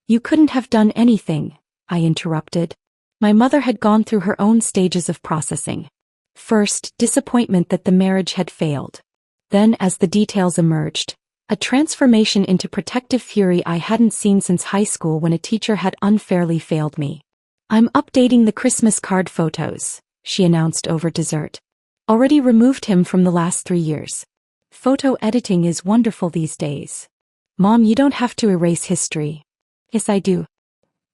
You couldn't have done anything, I interrupted. My mother had gone through her own stages of processing. First, disappointment that the marriage had failed. Then, as the details emerged, A transformation into protective fury I hadn't seen since high school when a teacher had unfairly failed me. "I'm updating the Christmas card photos," she announced over dessert. "Already removed him from the last 3 years. Photo editing is wonderful these days. Mom, you don't have to erase history." "Yes, I do."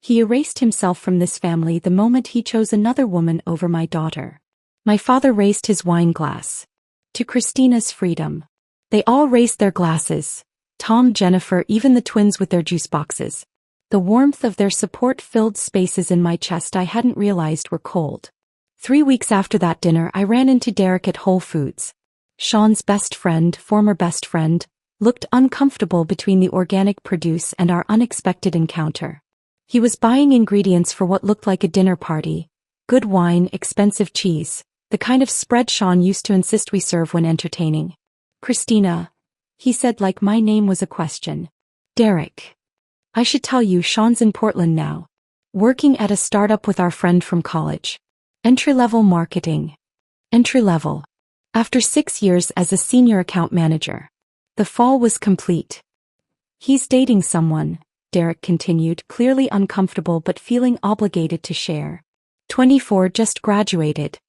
He erased himself from this family the moment he chose another woman over my daughter. My father raised his wine glass. "To Christina's freedom." They all raised their glasses. Tom, Jennifer, even the twins with their juice boxes. The warmth of their support filled spaces in my chest I hadn't realized were cold. 3 weeks after that dinner, I ran into Derek at Whole Foods. Sean's best friend, former best friend, looked uncomfortable between the organic produce and our unexpected encounter. He was buying ingredients for what looked like a dinner party. Good wine, expensive cheese, the kind of spread Sean used to insist we serve when entertaining. "Christina," he said like my name was a question. "Derek. I should tell you, Sean's in Portland now. Working at a startup with our friend from college. Entry-level marketing. Entry-level. After 6 years as a senior account manager. The fall was complete." "He's dating someone," Derek continued, clearly uncomfortable but feeling obligated to share. 24, just graduated.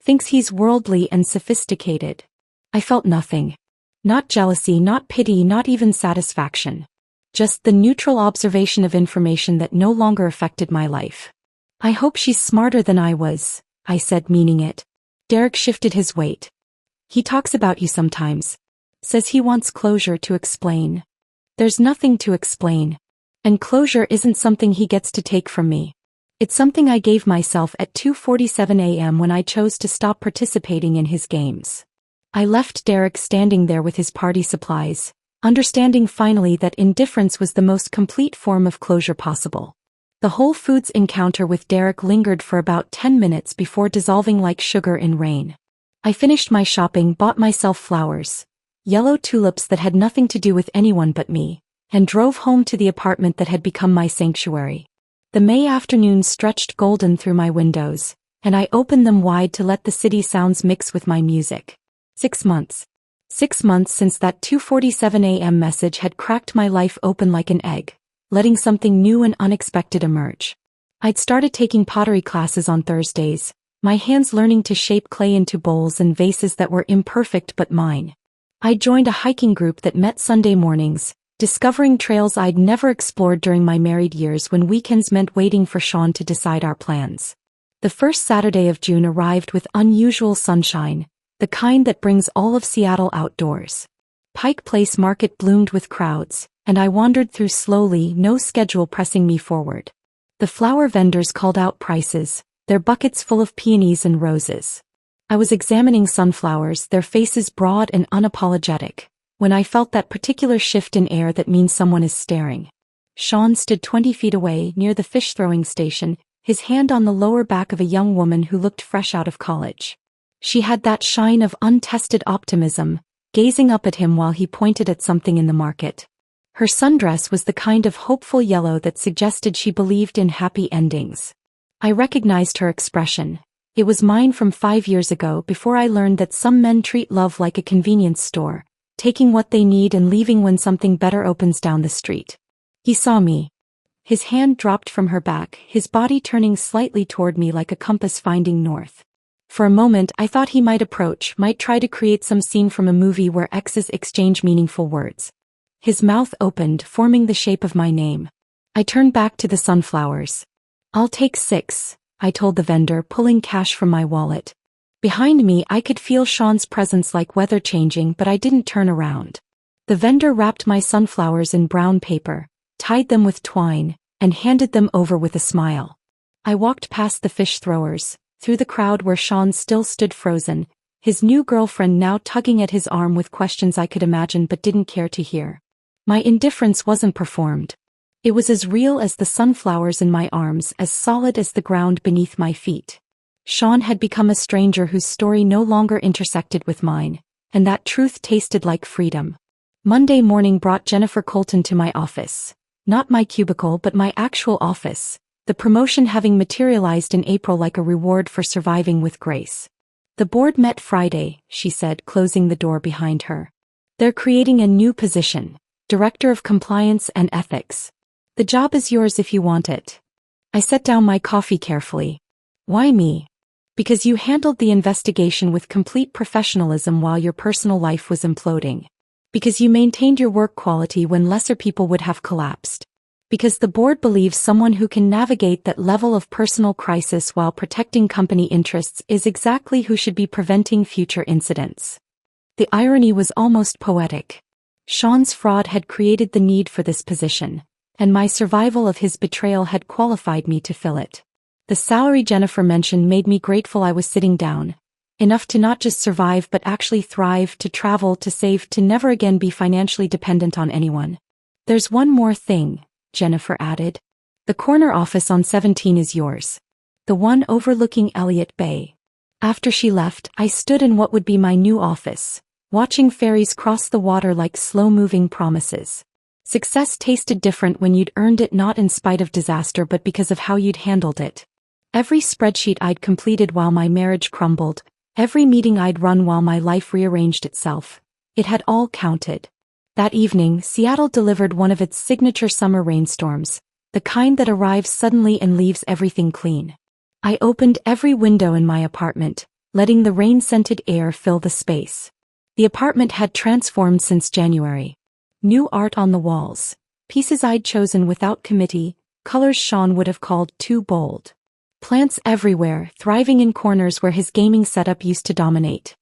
Thinks he's worldly and sophisticated." I felt nothing. Not jealousy, not pity, not even satisfaction. Just the neutral observation of information that no longer affected my life. "I hope she's smarter than I was," I said, meaning it. Derek shifted his weight. "He talks about you sometimes. Says he wants closure to explain." "There's nothing to explain. And closure isn't something he gets to take from me. It's something I gave myself at 2:47 a.m. when I chose to stop participating in his games." I left Derek standing there with his party supplies, understanding finally that indifference was the most complete form of closure possible. The Whole Foods encounter with Derek lingered for about 10 minutes before dissolving like sugar in rain. I finished my shopping, bought myself flowers, yellow tulips that had nothing to do with anyone but me, and drove home to the apartment that had become my sanctuary. The May afternoon stretched golden through my windows, and I opened them wide to let the city sounds mix with my music. 6 months. 6 months since that 2:47 a.m. message had cracked my life open like an egg, letting something new and unexpected emerge. I'd started taking pottery classes on Thursdays, my hands learning to shape clay into bowls and vases that were imperfect but mine. I joined a hiking group that met Sunday mornings, discovering trails I'd never explored during my married years when weekends meant waiting for Sean to decide our plans. The first Saturday of June arrived with unusual sunshine, the kind that brings all of Seattle outdoors. Pike Place Market bloomed with crowds, and I wandered through slowly, no schedule pressing me forward. The flower vendors called out prices, their buckets full of peonies and roses. I was examining sunflowers, their faces broad and unapologetic, when I felt that particular shift in air that means someone is staring. Sean stood 20 feet away, near the fish-throwing station, his hand on the lower back of a young woman who looked fresh out of college. She had that shine of untested optimism, gazing up at him while he pointed at something in the market. Her sundress was the kind of hopeful yellow that suggested she believed in happy endings. I recognized her expression. It was mine from 5 years ago, before I learned that some men treat love like a convenience store, taking what they need and leaving when something better opens down the street. He saw me. His hand dropped from her back, his body turning slightly toward me like a compass finding north. For a moment I thought he might approach, might try to create some scene from a movie where exes exchange meaningful words. His mouth opened, forming the shape of my name. I turned back to the sunflowers. "I'll take 6, I told the vendor, pulling cash from my wallet. Behind me I could feel Sean's presence like weather changing, but I didn't turn around. The vendor wrapped my sunflowers in brown paper, tied them with twine, and handed them over with a smile. I walked past the fish throwers, through the crowd where Sean still stood frozen, his new girlfriend now tugging at his arm with questions I could imagine but didn't care to hear. My indifference wasn't performed. It was as real as the sunflowers in my arms, as solid as the ground beneath my feet. Sean had become a stranger whose story no longer intersected with mine, and that truth tasted like freedom. Monday morning brought Jennifer Colton to my office. Not my cubicle but my actual office, the promotion having materialized in April like a reward for surviving with grace. "The board met Friday," she said, closing the door behind her. "They're creating a new position, Director of Compliance and Ethics. The job is yours if you want it. I set down my coffee carefully. Why me? Because you handled the investigation with complete professionalism while your personal life was imploding. Because you maintained your work quality when lesser people would have collapsed. Because the board believes someone who can navigate that level of personal crisis while protecting company interests is exactly who should be preventing future incidents. The irony was almost poetic. Sean's fraud had created the need for this position, and my survival of his betrayal had qualified me to fill it. The salary Jennifer mentioned made me grateful I was sitting down, enough to not just survive but actually thrive, to travel, to save, to never again be financially dependent on anyone. There's one more thing, Jennifer added. The corner office on 17 is yours. The one overlooking Elliott Bay. After she left, I stood in what would be my new office, watching ferries cross the water like slow-moving promises. Success tasted different when you'd earned it, not in spite of disaster but because of how you'd handled it. Every spreadsheet I'd completed while my marriage crumbled, every meeting I'd run while my life rearranged itself, it had all counted. That evening, Seattle delivered one of its signature summer rainstorms, the kind that arrives suddenly and leaves everything clean. I opened every window in my apartment, letting the rain-scented air fill the space. The apartment had transformed since January. New art on the walls, pieces I'd chosen without committee, colors Sean would have called too bold. Plants everywhere, thriving in corners where his gaming setup used to dominate.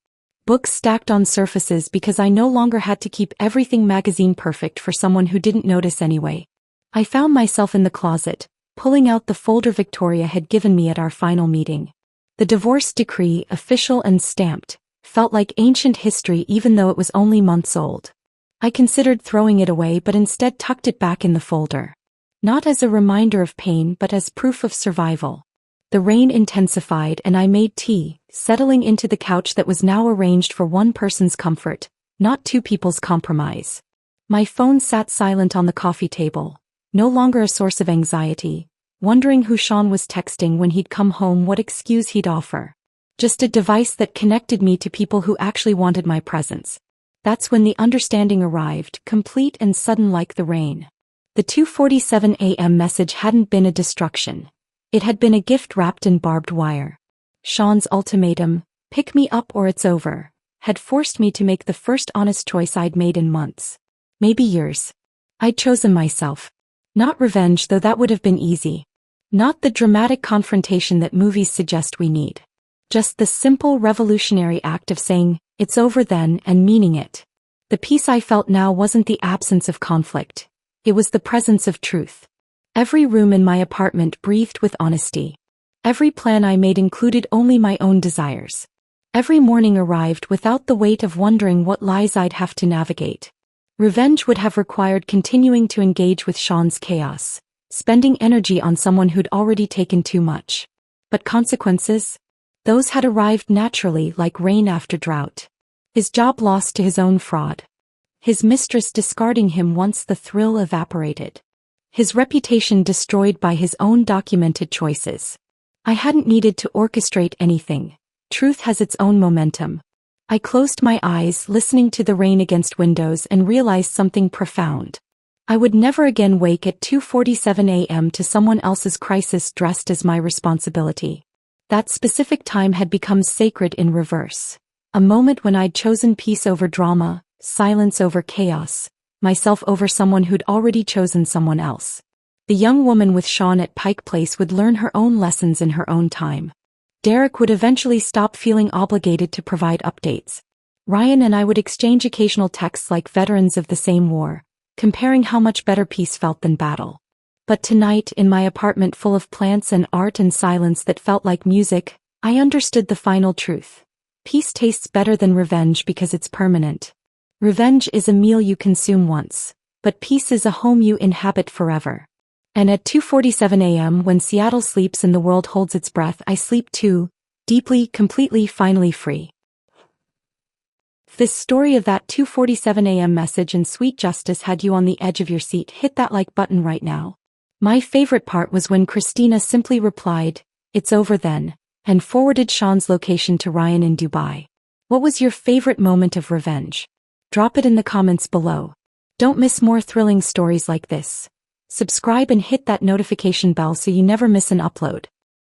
Books stacked on surfaces because I no longer had to keep everything magazine perfect for someone who didn't notice anyway. I found myself in the closet, pulling out the folder Victoria had given me at our final meeting. The divorce decree, official and stamped, felt like ancient history even though it was only months old. I considered throwing it away but instead tucked it back in the folder. Not as a reminder of pain but as proof of survival. The rain intensified and I made tea, settling into the couch that was now arranged for one person's comfort, not two people's compromise. My phone sat silent on the coffee table, no longer a source of anxiety, wondering who Sean was texting when he'd come home, what excuse he'd offer. Just a device that connected me to people who actually wanted my presence. That's when the understanding arrived, complete and sudden like the rain. The 2:47 a.m. message hadn't been a destruction. It had been a gift wrapped in barbed wire. Sean's ultimatum, pick me up or it's over, had forced me to make the first honest choice I'd made in months. Maybe years. I'd chosen myself. Not revenge, though that would have been easy. Not the dramatic confrontation that movies suggest we need. Just the simple revolutionary act of saying, it's over then, and meaning it. The peace I felt now wasn't the absence of conflict. It was the presence of truth. Every room in my apartment breathed with honesty. Every plan I made included only my own desires. Every morning arrived without the weight of wondering what lies I'd have to navigate. Revenge would have required continuing to engage with Sean's chaos, spending energy on someone who'd already taken too much. But consequences? Those had arrived naturally, like rain after drought. His job lost to his own fraud. His mistress discarding him once the thrill evaporated. His reputation destroyed by his own documented choices. I hadn't needed to orchestrate anything. Truth has its own momentum. I closed my eyes, listening to the rain against windows, and realized something profound. I would never again wake at 2:47 a.m. to someone else's crisis dressed as my responsibility. That specific time had become sacred in reverse. A moment when I'd chosen peace over drama, silence over chaos, myself over someone who'd already chosen someone else. The young woman with Sean at Pike Place would learn her own lessons in her own time. Derek would eventually stop feeling obligated to provide updates. Ryan and I would exchange occasional texts like veterans of the same war, comparing how much better peace felt than battle. But tonight, in my apartment full of plants and art and silence that felt like music, I understood the final truth. Peace tastes better than revenge because it's permanent. Revenge is a meal you consume once, but peace is a home you inhabit forever. And at 2:47 a.m., when Seattle sleeps and the world holds its breath, I sleep too, deeply, completely, finally free. This story of that 2:47 a.m. message and sweet justice had you on the edge of your seat. Hit that like button right now. My favorite part was when Christina simply replied, "It's over then," and forwarded Sean's location to Ryan in Dubai. What was your favorite moment of revenge? Drop it in the comments below. Don't miss more thrilling stories like this. Subscribe and hit that notification bell so you never miss an upload.